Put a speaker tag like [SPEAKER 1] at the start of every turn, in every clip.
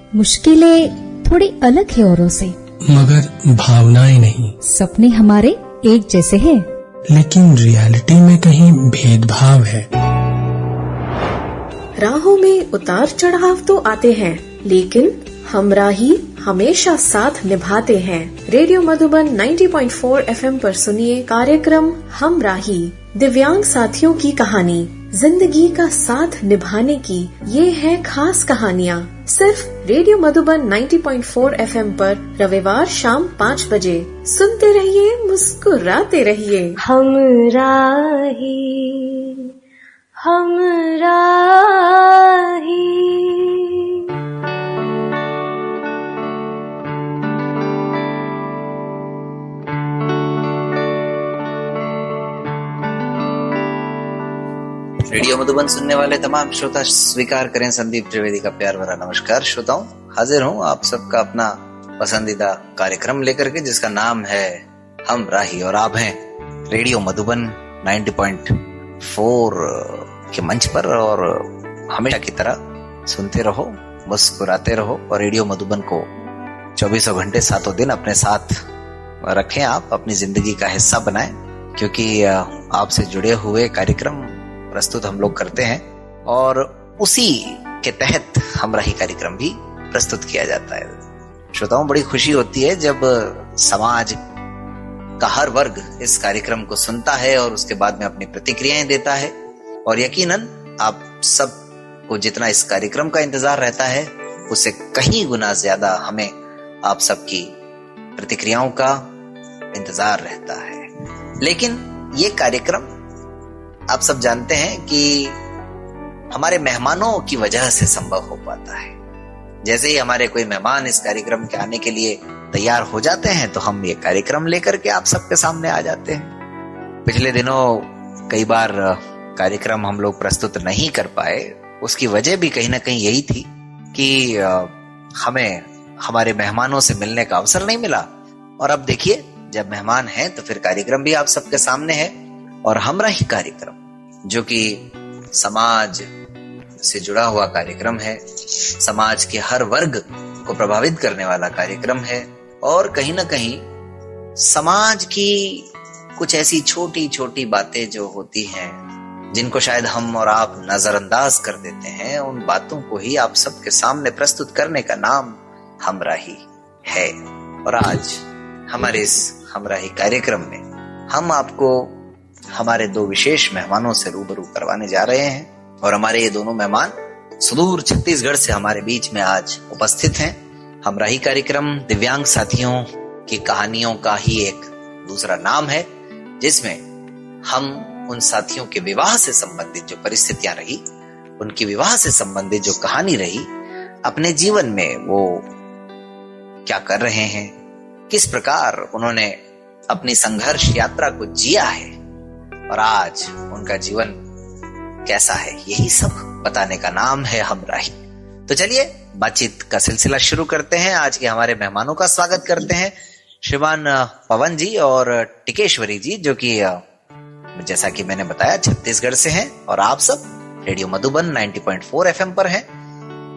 [SPEAKER 1] मुश्किलें थोड़ी अलग है औरों से,
[SPEAKER 2] मगर भावनाएं नहीं।
[SPEAKER 1] सपने हमारे एक जैसे हैं,
[SPEAKER 2] लेकिन रियलिटी में कहीं भेदभाव है।
[SPEAKER 3] राहों में उतार चढ़ाव तो आते हैं, लेकिन हमराही हमेशा साथ निभाते हैं। रेडियो मधुबन 90.4 FM पर सुनिए कार्यक्रम हमराही, दिव्यांग साथियों की कहानी। जिंदगी का साथ निभाने की ये है खास कहानियाँ। सिर्फ रेडियो मधुबन 90.4 FM पर रविवार शाम 5 बजे। सुनते रहिए, मुस्कुराते रहिए। हमराही हमराही।
[SPEAKER 4] रेडियो मधुबन सुनने वाले तमाम श्रोता स्वीकार करें संदीप त्रिवेदी का प्यार भरा नमस्कार। श्रोताओं, हाजिर हूँ आप सबका अपना पसंदीदा कार्यक्रम लेकर के, जिसका नाम है हम राही, और आप हैं रेडियो मधुबन 90.4 के मंच पर। और हमेशा की तरह सुनते रहो, मुस्कुराते रहो और रेडियो मधुबन को 24 घंटे 7 दिन अपने साथ रखें। आप अपनी जिंदगी का हिस्सा बनाएं, क्योंकि आपसे जुड़े हुए कार्यक्रम प्रस्तुत हम लोग करते हैं और उसी के तहत हमराही कार्यक्रम भी प्रस्तुत किया जाता है। श्रोताओं, बड़ी खुशी होती है जब समाज का हर वर्ग इस कार्यक्रम को सुनता है और उसके बाद में अपनी प्रतिक्रियाएं देता है। और यकीनन आप सब को जितना इस कार्यक्रम का इंतजार रहता है, उससे कहीं गुना ज्यादा हमें आप सबकी प्रतिक्रियाओं का इंतजार रहता है। लेकिन ये कार्यक्रम आप सब जानते हैं कि हमारे मेहमानों की वजह से संभव हो पाता है। जैसे ही हमारे कोई मेहमान इस कार्यक्रम के आने के लिए तैयार हो जाते हैं, तो हम ये कार्यक्रम लेकर के आप सबके सामने आ जाते हैं। पिछले दिनों कई बार कार्यक्रम हम लोग प्रस्तुत नहीं कर पाए। उसकी वजह भी कहीं ना कहीं यही थी कि हमें हमारे मेहमानों से मिलने का अवसर नहीं मिला। और अब देखिए, जब मेहमान हैं तो फिर कार्यक्रम भी आप सबके सामने है। और हमराही कार्यक्रम, जो कि समाज से जुड़ा हुआ कार्यक्रम है, समाज के हर वर्ग को प्रभावित करने वाला कार्यक्रम है, और कहीं ना कहीं समाज की कुछ ऐसी छोटी छोटी बातें जो होती हैं, जिनको शायद हम और आप नजरअंदाज कर देते हैं, उन बातों को ही आप सबके सामने प्रस्तुत करने का नाम हमराही है। और आज हमारे इस हमराही कार्यक्रम में हम आपको हमारे 2 विशेष मेहमानों से रूबरू करवाने जा रहे हैं। और हमारे ये दोनों मेहमान सुदूर छत्तीसगढ़ से हमारे बीच में आज उपस्थित हैं। हमराही कार्यक्रम दिव्यांग साथियों की कहानियों का ही एक दूसरा नाम है, जिसमें हम उन साथियों के विवाह से संबंधित जो परिस्थितियां रही, उनकी विवाह से संबंधित जो कहानी रही, अपने जीवन में वो क्या कर रहे हैं, किस प्रकार उन्होंने अपनी संघर्ष यात्रा को जिया है और आज उनका जीवन कैसा है, यही सब बताने का नाम है हमराही। तो चलिए बातचीत का सिलसिला शुरू करते हैं। आज के हमारे मेहमानों का स्वागत करते हैं श्रीमान पवन जी और टिकेश्वरी जी, जो कि जैसा कि मैंने बताया छत्तीसगढ़ से हैं, और आप सब रेडियो मधुबन 90.4 FM पर हैं।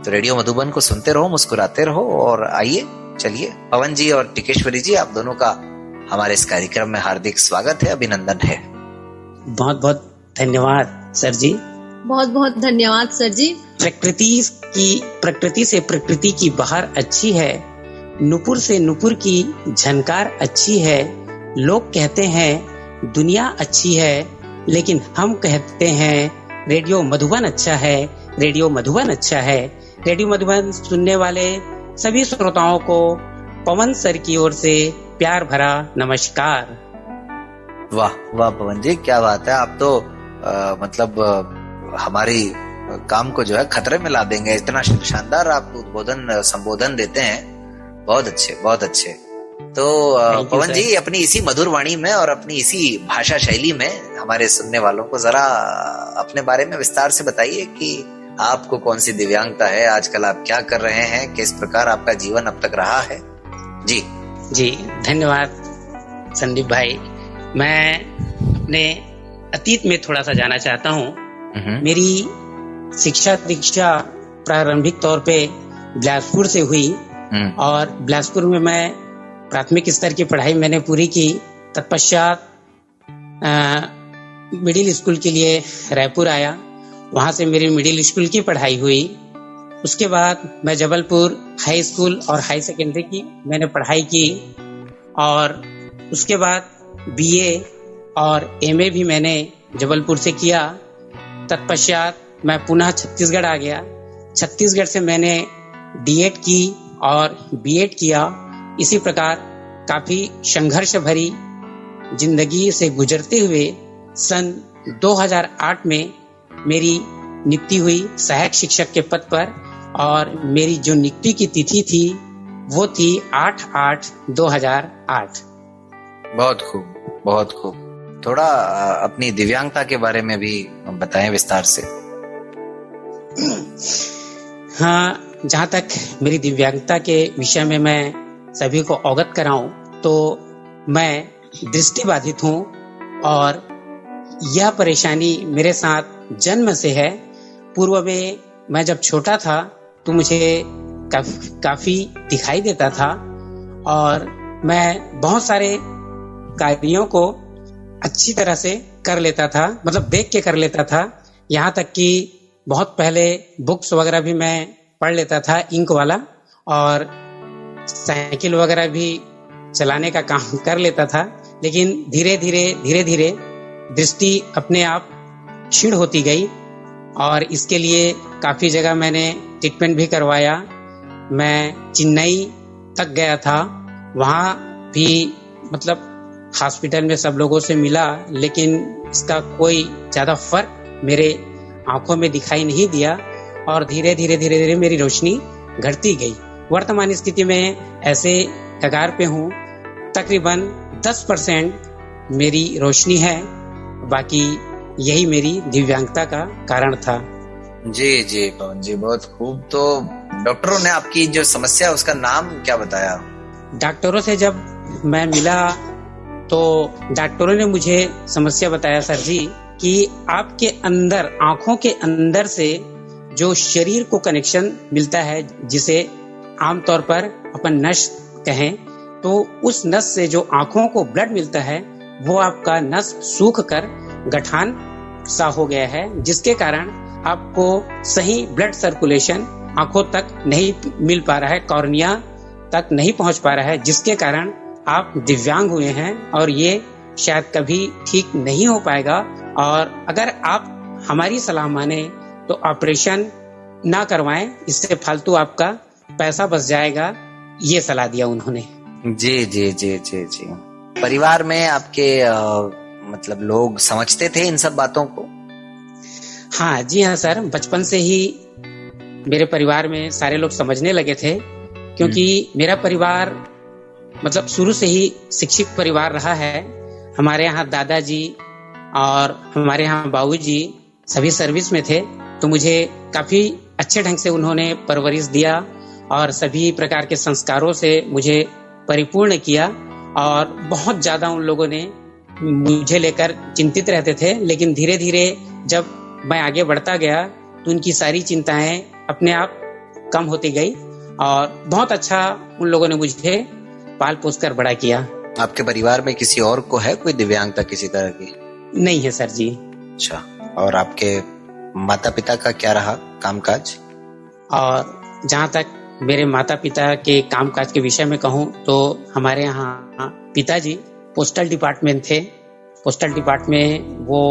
[SPEAKER 4] तो रेडियो मधुबन को सुनते रहो, मुस्कुराते रहो। और आइए, चलिए, पवन जी और टिकेश्वरी जी, आप दोनों का हमारे इस कार्यक्रम में हार्दिक स्वागत है, अभिनंदन है।
[SPEAKER 5] बहुत बहुत धन्यवाद सर जी।
[SPEAKER 6] बहुत बहुत धन्यवाद सर जी।
[SPEAKER 5] प्रकृति से प्रकृति की बहार अच्छी है, नुपुर से नुपुर की झनकार अच्छी है। लोग कहते हैं दुनिया अच्छी है, लेकिन हम कहते हैं रेडियो मधुबन अच्छा है, रेडियो मधुबन अच्छा है। रेडियो मधुबन सुनने वाले सभी श्रोताओं को पवन सर की ओर से प्यार भरा नमस्कार।
[SPEAKER 4] वाह वाह पवन जी, क्या बात है। आप तो हमारी काम को जो है खतरे में ला देंगे। इतना शानदार आप संबोधन देते हैं। बहुत अच्छे, बहुत अच्छे। तो पवन जी, अपनी इसी मधुर वाणी में और अपनी इसी भाषा शैली में हमारे सुनने वालों को जरा अपने बारे में विस्तार से बताइए कि आपको कौन सी दिव्यांगता है, आजकल आप क्या कर रहे हैं, किस प्रकार आपका जीवन अब तक रहा है। जी
[SPEAKER 5] जी, धन्यवाद संदीप भाई। मैं अपने अतीत में थोड़ा सा जाना चाहता हूँ। मेरी शिक्षा दीक्षा प्रारंभिक तौर पे बिलासपुर से हुई और बिलासपुर में मैं प्राथमिक स्तर की पढ़ाई मैंने पूरी की। तत्पश्चात मिडिल स्कूल के लिए रायपुर आया, वहाँ से मेरी मिडिल स्कूल की पढ़ाई हुई। उसके बाद मैं जबलपुर हाई स्कूल और हाई सेकेंडरी की मैंने पढ़ाई की और उसके बाद बीए और एमए भी मैंने जबलपुर से किया। तत्पश्चात मैं पुनः छत्तीसगढ़ आ गया। छत्तीसगढ़ से मैंने डीएड की और बीएड किया। इसी प्रकार काफी संघर्ष भरी जिंदगी से गुजरते हुए सन 2008 में मेरी नियुक्ति हुई सहायक शिक्षक के पद पर और मेरी जो नियुक्ति की तिथि थी वो थी 8/8/2008।
[SPEAKER 4] बहुत खूब, बहुत खूब। थोड़ा अपनी दिव्यांगता के बारे में भी बताएं विस्तार से।
[SPEAKER 5] हाँ, जहाँ तक मेरी दिव्यांगता के विषय में मैं सभी को अवगत कराऊं तो मैं दृष्टिबाधित हूँ और यह परेशानी मेरे साथ जन्म से है। पूर्व में मैं जब छोटा था तो मुझे काफी दिखाई देता था और मैं बहुत सारे कार्यों को अच्छी तरह से कर लेता था, मतलब देख के कर लेता था। यहाँ तक कि बहुत पहले बुक्स वगैरह भी मैं पढ़ लेता था इंक वाला और साइकिल वगैरह भी चलाने का काम कर लेता था। लेकिन धीरे धीरे दृष्टि अपने आप क्षीण होती गई और इसके लिए काफी जगह मैंने ट्रीटमेंट भी करवाया। मैं चेन्नई तक गया था, वहाँ भी मतलब हॉस्पिटल में सब लोगों से मिला, लेकिन इसका कोई ज्यादा फर्क मेरे आंखों में दिखाई नहीं दिया और धीरे धीरे मेरी रोशनी घटती गई। वर्तमान स्थिति में ऐसे कगार पे हूँ, तकरीबन 10% मेरी रोशनी है, बाकी यही मेरी दिव्यांगता का कारण था।
[SPEAKER 4] जी जी पवन जी, बहुत खूब। तो डॉक्टरों ने आपकी जो समस्या है उसका नाम क्या बताया?
[SPEAKER 5] डॉक्टरों से जब मैं मिला तो डॉक्टरों ने मुझे समस्या बताया सर जी कि आपके अंदर, आंखों के अंदर से जो शरीर को कनेक्शन मिलता है, जिसे आमतौर पर अपन नस कहें, तो उस नस से जो आंखों को ब्लड मिलता है वो आपका नस सूख कर गठान सा हो गया है, जिसके कारण आपको सही ब्लड सर्कुलेशन आंखों तक नहीं मिल पा रहा है, कॉर्निया तक नहीं पहुंच पा रहा है, जिसके कारण आप दिव्यांग हुए हैं और ये शायद कभी ठीक नहीं हो पाएगा। और अगर आप हमारी सलाह माने तो ऑपरेशन ना करवाएं, इससे फालतू आपका पैसा बच जाएगा, ये सलाह दिया उन्होंने।
[SPEAKER 4] जी जी जी जी जी। परिवार में आपके मतलब लोग समझते थे इन सब बातों को?
[SPEAKER 5] हाँ जी हाँ सर, बचपन से ही मेरे परिवार में सारे लोग समझने लगे थे, क्योंकि मेरा परिवार मतलब शुरू से ही शिक्षित परिवार रहा है। हमारे यहाँ दादाजी और हमारे यहाँ बाबूजी सभी सर्विस में थे, तो मुझे काफी अच्छे ढंग से उन्होंने परवरिश दिया और सभी प्रकार के संस्कारों से मुझे परिपूर्ण किया और बहुत ज्यादा उन लोगों ने मुझे लेकर चिंतित रहते थे। लेकिन धीरे धीरे जब मैं आगे बढ़ता गया तो उनकी सारी चिंताएं अपने आप कम होती गई और बहुत अच्छा उन लोगों ने मुझे पाल पोस कर बड़ा किया।
[SPEAKER 4] आपके परिवार में किसी और को है कोई दिव्यांगता किसी तरह की?
[SPEAKER 5] नहीं है सर जी।
[SPEAKER 4] अच्छा, और आपके माता पिता का क्या रहा कामकाज?
[SPEAKER 5] और जहाँ तक मेरे माता पिता के कामकाज के विषय में कहूँ तो हमारे यहाँ पिताजी पोस्टल डिपार्टमेंट थे। पोस्टल डिपार्टमेंट वो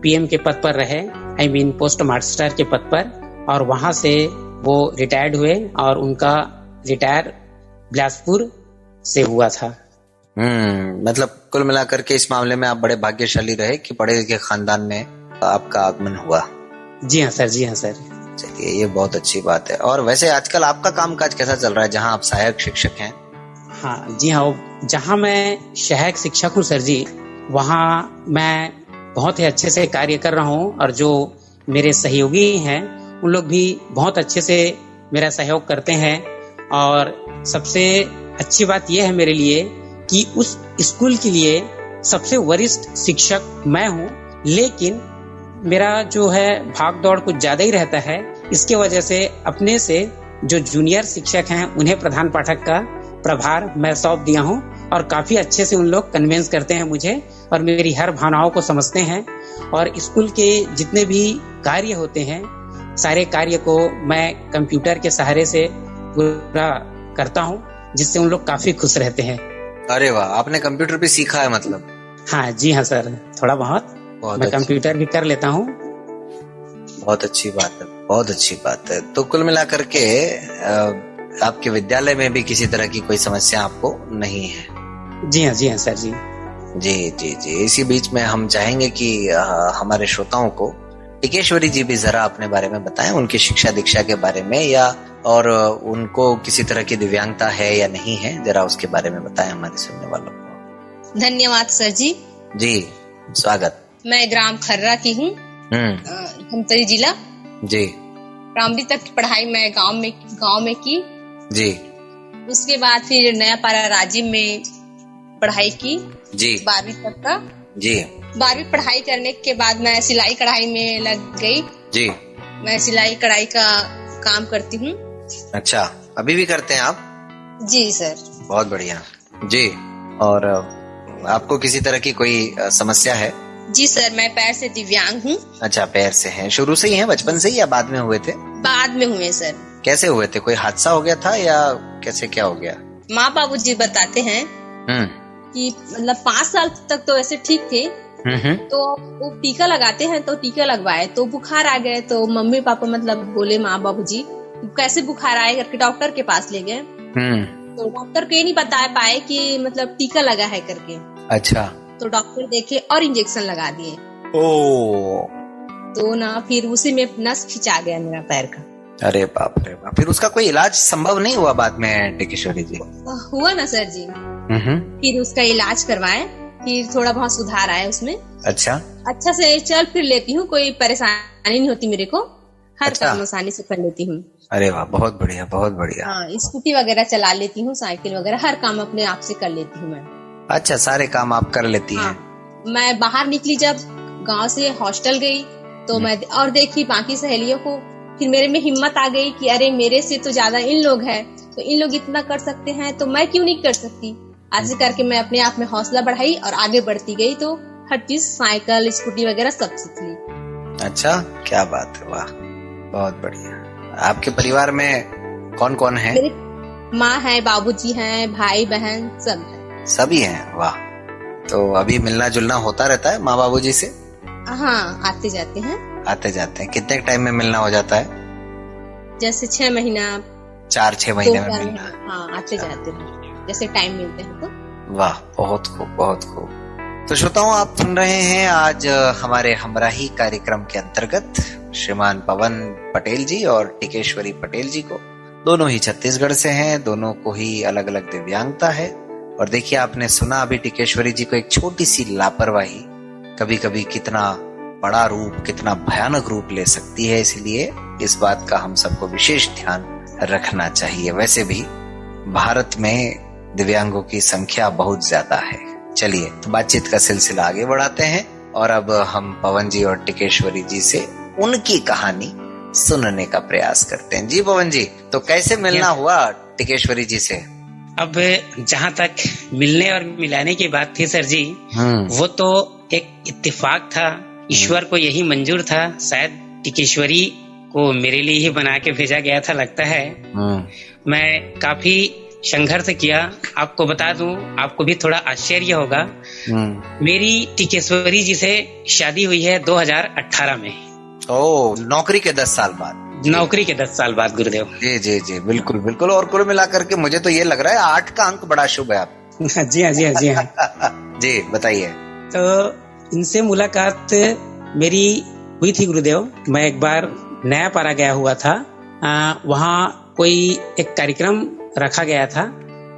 [SPEAKER 5] पीएम के पद पर रहे, आई मीन पोस्ट मास्टर के पद पर, और वहां से वो रिटायर्ड हुए और उनका रिटायर बिलासपुर से हुआ था।
[SPEAKER 4] मतलब कुल मिलाकर के इस मामले में आप बड़े भाग्यशाली रहे कि पढ़े लिखे खानदान में आपका आगमन हुआ।
[SPEAKER 5] जी हाँ सर, जी हाँ सर।
[SPEAKER 4] चलिए, ये बहुत अच्छी बात है। और वैसे आजकल आपका कामकाज कैसा चल रहा है जहाँ आप सहायक शिक्षक हैं?
[SPEAKER 5] हाँ जी हाँ, जहाँ मैं सहायक शिक्षक हूँ सर जी, वहाँ मैं बहुत ही अच्छे से कार्य कर रहा हूँ और जो मेरे सहयोगी हैं उन लोग भी बहुत अच्छे से मेरा सहयोग करते हैं। और सबसे अच्छी बात यह है मेरे लिए कि उस स्कूल के लिए सबसे वरिष्ठ शिक्षक मैं हूँ, लेकिन मेरा जो है भाग दौड़ कुछ ज्यादा ही रहता है। इसके वजह से अपने से जो जूनियर शिक्षक हैं उन्हें प्रधान पाठक का प्रभार मैं सौंप दिया हूँ और काफी अच्छे से उन लोग कन्विंस करते हैं मुझे और मेरी हर भावनाओं को समझते हैं। और स्कूल के जितने भी कार्य होते हैं सारे कार्य को मैं कंप्यूटर के सहारे से पूरा करता हूँ, जिससे उन लोग काफी खुश रहते हैं।
[SPEAKER 4] अरे वाह, आपने कंप्यूटर भी सीखा है मतलब?
[SPEAKER 5] हाँ जी हाँ सर, थोड़ा बहुत मैं कंप्यूटर भी कर लेता हूँ।
[SPEAKER 4] बहुत अच्छी बात है, बहुत अच्छी बात है। तो कुल मिलाकर के आपके विद्यालय में भी किसी तरह की कोई समस्या आपको नहीं है?
[SPEAKER 5] जी हाँ सर जी।
[SPEAKER 4] जी जी जी। इसी बीच में हम चाहेंगे कि हमारे श्रोताओं को टिकेश्वरी जी भी जरा अपने बारे में बताएं, उनकी शिक्षा दीक्षा के बारे में, या और उनको किसी तरह की दिव्यांगता है या नहीं है, जरा उसके बारे में बताएं हमारे सुनने वालों को।
[SPEAKER 6] धन्यवाद सर जी।
[SPEAKER 4] जी स्वागत।
[SPEAKER 6] मैं ग्राम खर्रा की हूँ, धमतरी जिला।
[SPEAKER 4] जी।
[SPEAKER 6] प्राइमरी तक की पढ़ाई मैं गांव में की।
[SPEAKER 4] जी।
[SPEAKER 6] उसके बाद फिर नया पारा राजीव में पढ़ाई की।
[SPEAKER 4] जी।
[SPEAKER 6] 12वीं तक का।
[SPEAKER 4] जी।
[SPEAKER 6] 12वीं पढ़ाई करने के बाद मैं सिलाई कढ़ाई में लग गई।
[SPEAKER 4] जी।
[SPEAKER 6] मैं सिलाई कढ़ाई का काम करती हूँ।
[SPEAKER 4] अच्छा, अभी भी करते हैं आप?
[SPEAKER 6] जी सर।
[SPEAKER 4] बहुत बढ़िया। जी। और आपको किसी तरह की कोई समस्या है?
[SPEAKER 6] जी सर, मैं पैर से दिव्यांग हूँ।
[SPEAKER 4] अच्छा, पैर से हैं, शुरू से ही हैं, बचपन से ही, या बाद में हुए थे?
[SPEAKER 6] बाद में हुए सर।
[SPEAKER 4] कैसे हुए थे? कोई हादसा हो गया था या कैसे, क्या हो गया?
[SPEAKER 6] माँ बाबू जी बताते हैं कि मतलब 5 साल तक तो ऐसे ठीक थे, तो वो टीका लगाते हैं तो टीका लगवाए तो बुखार आ गए, तो मम्मी पापा मतलब बोले माँ बाबू जी कैसे बुखार आए करके डॉक्टर के पास ले गए। तो डॉक्टर को ये नहीं बता पाए कि मतलब टीका लगा है करके।
[SPEAKER 4] अच्छा।
[SPEAKER 6] तो डॉक्टर देखे और इंजेक्शन लगा दिए।
[SPEAKER 4] ओ।
[SPEAKER 6] तो ना फिर उसी में नस खिंचा गया मेरा पैर का।
[SPEAKER 4] अरे बाप रे बाप। फिर उसका कोई इलाज संभव नहीं हुआ बाद में टिकेश्वरी जी?
[SPEAKER 6] हुआ ना सर जी। फिर उसका इलाज करवाए, फिर थोड़ा बहुत सुधार आया उसमें। अच्छा से चल फिर लेती हूँ, कोई परेशानी नहीं होती मेरे को, हर काम आसानी से कर लेती हूँ।
[SPEAKER 4] अरे वाह, बहुत बढ़िया, बहुत बढ़िया।
[SPEAKER 6] हाँ, स्कूटी वगैरह चला लेती हूँ, साइकिल वगैरह, हर काम अपने आप से कर लेती हूँ मैं।
[SPEAKER 4] अच्छा, सारे काम आप कर लेती हैं?
[SPEAKER 6] मैं बाहर निकली जब गांव से हॉस्टल गई तो मैं और देखी बाकी सहेलियों को, फिर मेरे में हिम्मत आ गई कि अरे मेरे से तो ज्यादा इन लोग हैं, तो इन लोग इतना कर सकते हैं तो मैं क्यों नहीं कर सकती। ऐसे करके मैं अपने आप में हौसला बढ़ाई और आगे बढ़ती गई, तो हर चीज साइकिल स्कूटी वगैरह सब सीख ली।
[SPEAKER 4] अच्छा, क्या बात है, वाह, बहुत बढ़िया। आपके परिवार में कौन कौन है?
[SPEAKER 6] मेरी माँ है, बाबूजी हैं, भाई बहन सब है।
[SPEAKER 4] सभी हैं, वाह। तो अभी मिलना जुलना होता रहता है माँ बाबूजी से?
[SPEAKER 6] हाँ, आते जाते हैं।
[SPEAKER 4] आते जाते हैं। कितने टाइम में मिलना हो जाता है?
[SPEAKER 6] जैसे 6 महीना,
[SPEAKER 4] 4-6 महीने में मिलना।
[SPEAKER 6] हाँ, आते जाते हैं जैसे टाइम मिलते हैं तो।
[SPEAKER 4] वाह, बहुत खूब, बहुत खूब। तो श्रोताओं, आप सुन रहे हैं आज हमारे हमराही कार्यक्रम के अंतर्गत श्रीमान पवन पटेल जी और टिकेश्वरी पटेल जी को। दोनों ही छत्तीसगढ़ से हैं, दोनों को ही अलग अलग दिव्यांगता है। और देखिए, आपने सुना अभी टिकेश्वरी जी को एक छोटी सी लापरवाही कभी कभी कितना बड़ा रूप, कितना भयानक रूप ले सकती है, इसलिए इस बात का हम सबको विशेष ध्यान रखना चाहिए। वैसे भी भारत में दिव्यांगों की संख्या बहुत ज्यादा है। चलिए, तो बातचीत का सिलसिला आगे बढ़ाते हैं और अब हम पवन जी और टिकेश्वरी जी से उनकी कहानी सुनने का प्रयास करते हैं। जी पवन जी, तो कैसे मिलना हुआ टिकेश्वरी जी से?
[SPEAKER 5] अब जहाँ तक मिलने और मिलाने की बात थी सर जी, वो तो एक इत्तेफाक था, ईश्वर को यही मंजूर था, शायद टिकेश्वरी को मेरे लिए ही बना के भेजा गया था लगता है। मैं काफी संघर्ष किया। आपको बता दूं, आपको भी थोड़ा आश्चर्य होगा, मेरी टिकेश्वरी जी से शादी हुई है 2018 में।
[SPEAKER 4] ओ, नौकरी के 10 साल बाद?
[SPEAKER 5] नौकरी के 10 साल बाद गुरुदेव।
[SPEAKER 4] जी जी जी, बिल्कुल बिल्कुल। और कुल मिलाकर के मुझे तो ये लग रहा है 8 का अंक बड़ा शुभ है आप।
[SPEAKER 5] जी हाँ, जी हाँ, जी हाँ।
[SPEAKER 4] जी बताइए।
[SPEAKER 5] तो इनसे मुलाकात मेरी हुई थी गुरुदेव। मैं एक बार नया पारा गया हुआ था, वहाँ कोई एक कार्यक्रम रखा गया था,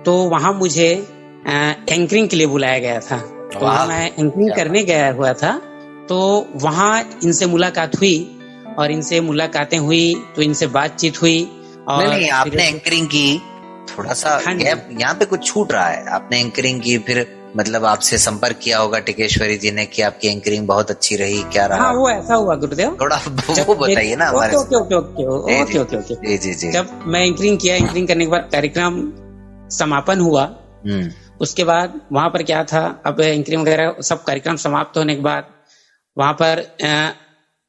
[SPEAKER 5] तो वहाँ मुझे एंकरिंग के लिए बुलाया गया था। तो वहाँ मैं एंकरिंग करने गया हुआ था, तो वहाँ इनसे मुलाकात हुई और इनसे मुलाकातें हुई तो इनसे बातचीत हुई। और
[SPEAKER 4] नहीं, आपने एंकरिंग की, थोड़ा सा गैप यहाँ पे कुछ छूट रहा है। आपने एंकरिंग की, फिर मतलब आपसे संपर्क किया होगा टिकेश्वरी जी ने कि आपकी एंकरिंग बहुत अच्छी रही, क्या रहा?
[SPEAKER 5] हाँ, वो ऐसा हुआ गुरुदेव,
[SPEAKER 4] थोड़ा वो बताइए ना हमारे।
[SPEAKER 5] ओके।
[SPEAKER 4] जी।
[SPEAKER 5] जब मैं एंकरिंग किया, एंकरिंग करने के बाद कार्यक्रम समापन हुआ, उसके बाद वहां पर क्या था, अब एंकरिंग वगैरह सब कार्यक्रम समाप्त होने के बाद वहां पर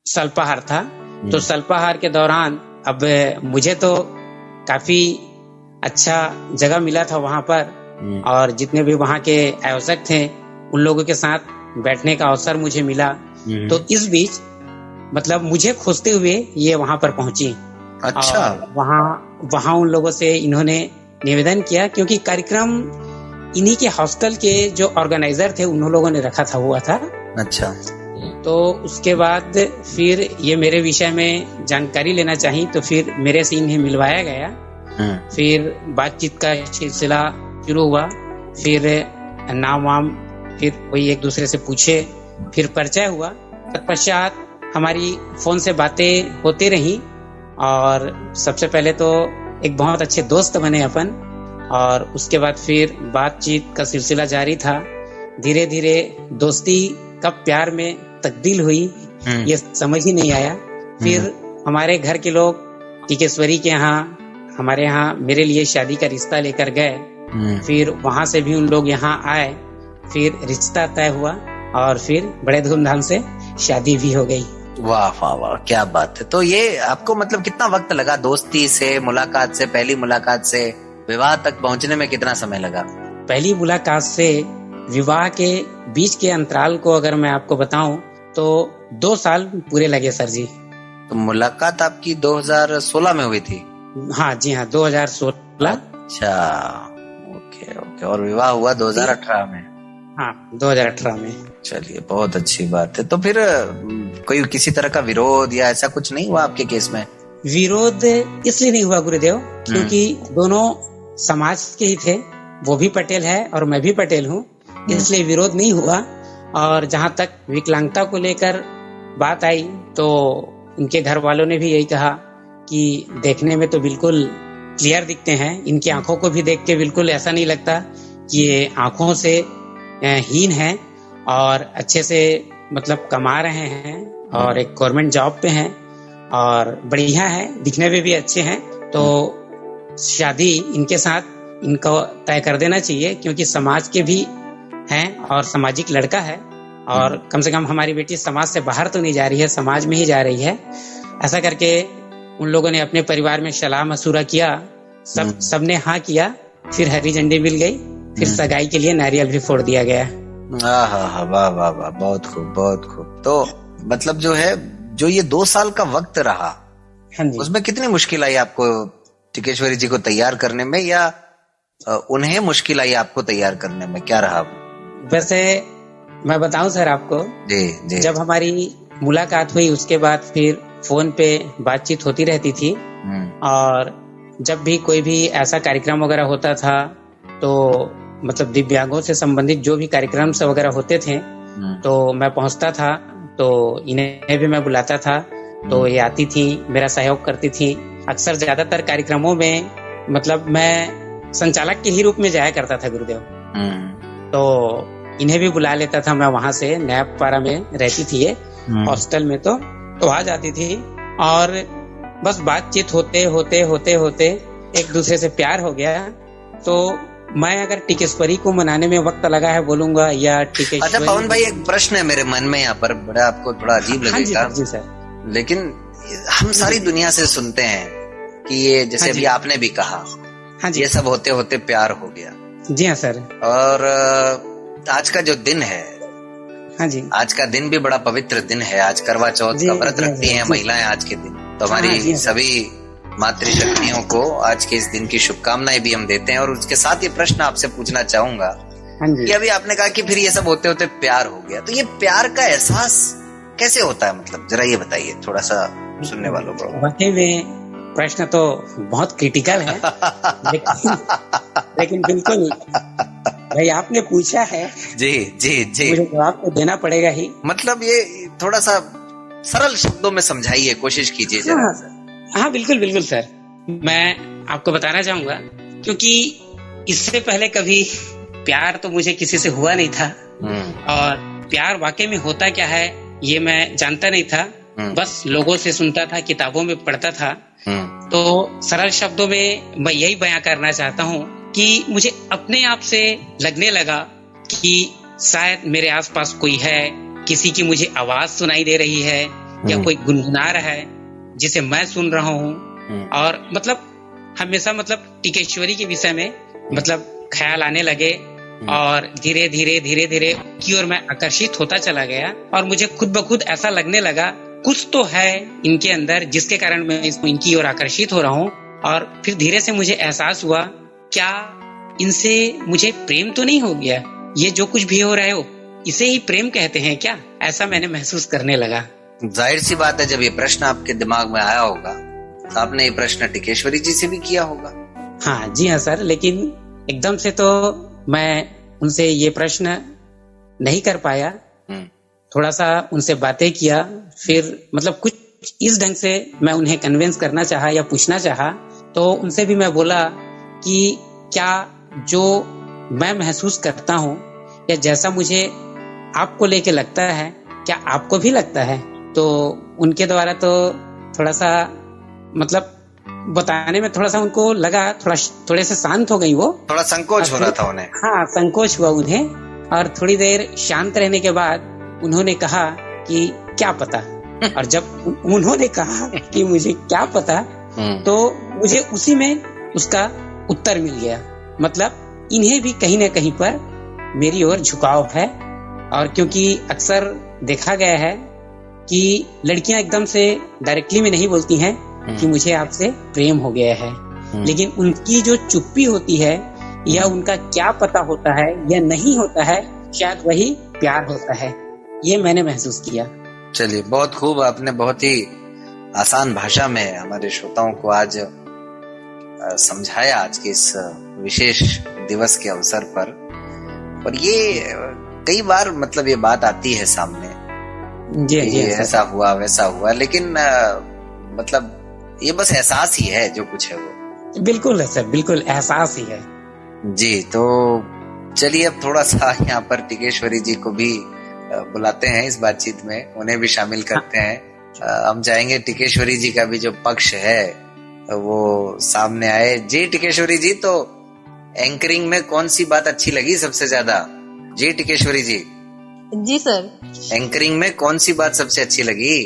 [SPEAKER 5] स्वल्पाहार था। तो स्वल्पाहार के दौरान अब मुझे तो काफी अच्छा जगह मिला था वहां पर, और जितने भी वहां के आयोजक थे उन लोगों के साथ बैठने का अवसर मुझे मिला। तो इस बीच मतलब मुझे खोजते हुए ये वहां पर पहुंची।
[SPEAKER 4] अच्छा।
[SPEAKER 5] वहां उन लोगों से इन्होंने निवेदन किया, क्योंकि कार्यक्रम इन्हीं के हॉस्टल के जो ऑर्गेनाइजर थे उन लोगों ने रखा था, हुआ था।
[SPEAKER 4] अच्छा।
[SPEAKER 5] तो उसके बाद फिर ये मेरे विषय में जानकारी लेना चाहिए, तो फिर मेरे से इन्हें मिलवाया गया। फिर बातचीत का सिलसिला शुरू हुआ, फिर नाम वाम, फिर वही एक दूसरे से पूछे, फिर परिचय हुआ। तत्पश्चात हमारी फोन से बातें होती रही, और सबसे पहले तो एक बहुत अच्छे दोस्त बने अपन, और उसके बाद फिर बातचीत का सिलसिला जारी था। धीरे धीरे दोस्ती कब प्यार में तब्दील हुई ये समझ ही नहीं आया। फिर हमारे घर के लोग टिकेश्वरी के यहाँ, हमारे यहाँ मेरे लिए शादी का रिश्ता लेकर गए। फिर वहां से भी उन लोग यहाँ आए, फिर रिश्ता तय हुआ, और फिर बड़े धूमधाम से शादी भी हो गई।
[SPEAKER 4] वाह वाह वाह, क्या बात है। तो ये आपको मतलब कितना वक्त लगा दोस्ती से, मुलाकात से, पहली मुलाकात से विवाह तक पहुंचने में कितना समय लगा?
[SPEAKER 5] पहली मुलाकात से विवाह के बीच के अंतराल को अगर मैं आपको बताऊं तो 2 साल पूरे लगे सर जी।
[SPEAKER 4] तो मुलाकात आपकी 2016 में हुई थी?
[SPEAKER 5] हाँ जी हाँ, 2016।
[SPEAKER 4] अच्छा, ओके। और विवाह हुआ 2018 में?
[SPEAKER 5] हाँ, 2018 में।
[SPEAKER 4] चलिए, बहुत अच्छी बात है। तो फिर कोई किसी तरह का विरोध या ऐसा कुछ नहीं हुआ आपके केस में?
[SPEAKER 5] विरोध इसलिए नहीं हुआ गुरुदेव, क्योंकि दोनों समाज के ही थे। वो भी पटेल है और मैं भी पटेल हूँ, इसलिए विरोध नहीं हुआ। और जहाँ तक विकलांगता को लेकर बात आई तो इनके घर वालों ने भी यही कहा कि देखने में तो बिल्कुल क्लियर दिखते हैं, इनकी आंखों को भी देख के बिल्कुल ऐसा नहीं लगता कि ये आंखों से हीन है, और अच्छे से मतलब कमा रहे हैं और एक गवर्नमेंट जॉब पे हैं और बढ़िया है, दिखने में भी अच्छे हैं। तो शादी इनके साथ इनको तय कर देना चाहिए, क्योंकि समाज के भी हैं और सामाजिक लड़का है, और कम से कम हमारी बेटी समाज से बाहर तो नहीं जा रही है, समाज में ही जा रही है। ऐसा करके उन लोगों ने अपने परिवार में सलाह मशूरा किया, सबने हाँ किया। फिर हरी झंडी मिल गई, फिर सगाई के लिए नारियल भी फोड़ दिया गया।
[SPEAKER 4] वाह वाह वाह, बहुत खूब, बहुत खूब। तो मतलब जो है, जो ये 2 साल का वक्त रहा, उसमें कितनी मुश्किल आई आपको टिकेश्वरी जी को तैयार करने में, या उन्हें मुश्किल आई आपको तैयार करने में? क्या रहा?
[SPEAKER 5] वैसे मैं बताऊं सर आपको,
[SPEAKER 4] जी।
[SPEAKER 5] जब हमारी मुलाकात हुई उसके बाद फिर फोन पे बातचीत होती रहती थी, और जब भी कोई भी ऐसा कार्यक्रम वगैरह होता था तो मतलब दिव्यांगों से संबंधित जो भी कार्यक्रम से वगैरह होते थे तो मैं पहुंचता था, तो इन्हें भी मैं बुलाता था, तो ये आती थी, मेरा सहयोग करती थी। अक्सर ज्यादातर कार्यक्रमों में मतलब मैं संचालक के ही रूप में जाया करता था गुरुदेव। तो इन्हें भी बुला लेता था मैं, वहां से नैप पारा में रहती थी ये हॉस्टल में, तो आ जाती थी, और बस बातचीत होते होते होते होते एक दूसरे से प्यार हो गया। तो मैं अगर टिकेश्वरी को मनाने में वक्त लगा है बोलूंगा, या टिकेश्वरी।
[SPEAKER 4] अच्छा पवन भाई, एक प्रश्न है मेरे मन में यहाँ पर, बड़ा आपको थोड़ा अजीब लगेगा।
[SPEAKER 5] हाँ जी सर।
[SPEAKER 4] लेकिन हम सारी दुनिया से सुनते हैं कि ये जैसे अभी आपने भी कहा,
[SPEAKER 5] हाँ जी,
[SPEAKER 4] ये सब होते होते प्यार हो गया।
[SPEAKER 5] जी हाँ सर।
[SPEAKER 4] और आज का जो दिन है,
[SPEAKER 5] हाँ जी,
[SPEAKER 4] आज का दिन भी बड़ा पवित्र दिन है। आज करवा चौथ का व्रत रखती हैं महिलाएं आज के दिन। तो हमारी सभी मातृशक्तियों को आज के इस दिन की शुभकामनाएं भी हम देते हैं। और उसके साथ ये प्रश्न आपसे पूछना चाहूंगा कि अभी आपने कहा कि फिर ये सब होते होते प्यार हो गया, तो ये प्यार का एहसास कैसे होता है? मतलब जरा ये बताइए थोड़ा सा सुनने वालों को।
[SPEAKER 5] वाकई में प्रश्न तो बहुत क्रिटिकल है, लेकिन बिल्कुल भाई आपने पूछा है,
[SPEAKER 4] जी जी जी,
[SPEAKER 5] मुझे जवाब तो देना पड़ेगा ही।
[SPEAKER 4] मतलब ये थोड़ा सा सरल शब्दों में समझाइए, कोशिश कीजिए जरा।
[SPEAKER 5] हाँ बिल्कुल बिल्कुल सर, मैं आपको बताना चाहूंगा, क्योंकि इससे पहले कभी प्यार तो मुझे किसी से हुआ नहीं था, और प्यार वाकई में होता क्या है ये मैं जानता नहीं था। बस लोगों से सुनता था, किताबों में पढ़ता था। तो सरल शब्दों में मैं यही बयां करना चाहता हूँ कि मुझे अपने आप से लगने लगा कि शायद मेरे आसपास कोई है, किसी की मुझे आवाज सुनाई दे रही है, या कोई गुनगुना रहा है जिसे मैं सुन रहा हूँ। और मतलब हमेशा मतलब टिकेश्वरी के विषय में मतलब ख्याल आने लगे, और धीरे धीरे धीरे धीरे की ओर मैं आकर्षित होता चला गया, और मुझे खुद ब खुद ऐसा लगने लगा कुछ तो है इनके अंदर जिसके कारण मैं इनकी ओर आकर्षित हो रहा हूँ। और फिर धीरे से मुझे एहसास हुआ, क्या इनसे मुझे प्रेम तो नहीं हो गया? ये जो कुछ भी हो रहा है वो इसे ही प्रेम कहते हैं क्या? ऐसा मैंने महसूस करने लगा।
[SPEAKER 4] जाहिर सी बात है, जब ये प्रश्न आपके दिमाग में आया होगा तो आपने ये प्रश्न टिकेश्वरी जी से भी किया होगा।
[SPEAKER 5] हाँ जी हाँ सर, लेकिन एकदम से तो मैं उनसे ये प्रश्न नहीं कर पाया। थोड़ा सा उनसे बातें किया, फिर मतलब कुछ इस ढंग से मैं उन्हें कन्विंस करना चाहा या पूछना चाहा। तो उनसे भी मैं बोला कि क्या जो मैं महसूस करता हूँ या जैसा मुझे आपको लेके लगता है, क्या आपको भी लगता है? तो उनके द्वारा तो थोड़ा सा मतलब बताने में थोड़ा सा उनको लगा, थोड़े से शांत हो गई वो, थोड़ा
[SPEAKER 4] संकोच हो रहा था उन्हें।
[SPEAKER 5] हाँ, संकोच हुआ उन्हें। और थोड़ी देर शांत रहने के बाद उन्होंने कहा कि क्या पता। और जब उन्होंने कहा कि मुझे क्या पता, तो मुझे उसी में उसका उत्तर मिल गया। मतलब इन्हें भी कहीं ना कहीं पर मेरी ओर झुकाव है। और क्योंकि अक्सर देखा गया है कि लड़कियां एकदम से डायरेक्टली में नहीं बोलती हैं कि मुझे आपसे प्रेम हो गया है, लेकिन उनकी जो चुप्पी होती है या उनका क्या पता होता है या नहीं होता है, शायद वही प्यार होता है। ये मैंने महसूस किया।
[SPEAKER 4] चलिए, बहुत खूब, आपने बहुत ही आसान भाषा में हमारे श्रोताओं को आज समझाया आज के इस विशेष दिवस के अवसर पर। और ये कई बार मतलब ये बात आती है सामने,
[SPEAKER 5] जी,
[SPEAKER 4] ऐसा हुआ वैसा हुआ, लेकिन मतलब ये बस एहसास ही है जो कुछ है वो।
[SPEAKER 5] बिल्कुल है सर, बिल्कुल एहसास ही है
[SPEAKER 4] जी। तो चलिए अब थोड़ा सा यहाँ पर टिकेश्वरी जी को भी बुलाते हैं इस बातचीत में, उन्हें भी शामिल करते हैं। हम चाहेंगे टिकेश्वरी जी का भी जो पक्ष है वो सामने आए। जी टिकेश्वरी जी, तो एंकरिंग में कौन सी बात अच्छी लगी सबसे ज्यादा? जी टिकेश्वरी जी।
[SPEAKER 6] जी सर।
[SPEAKER 4] एंकरिंग में कौन सी बात सबसे अच्छी लगी?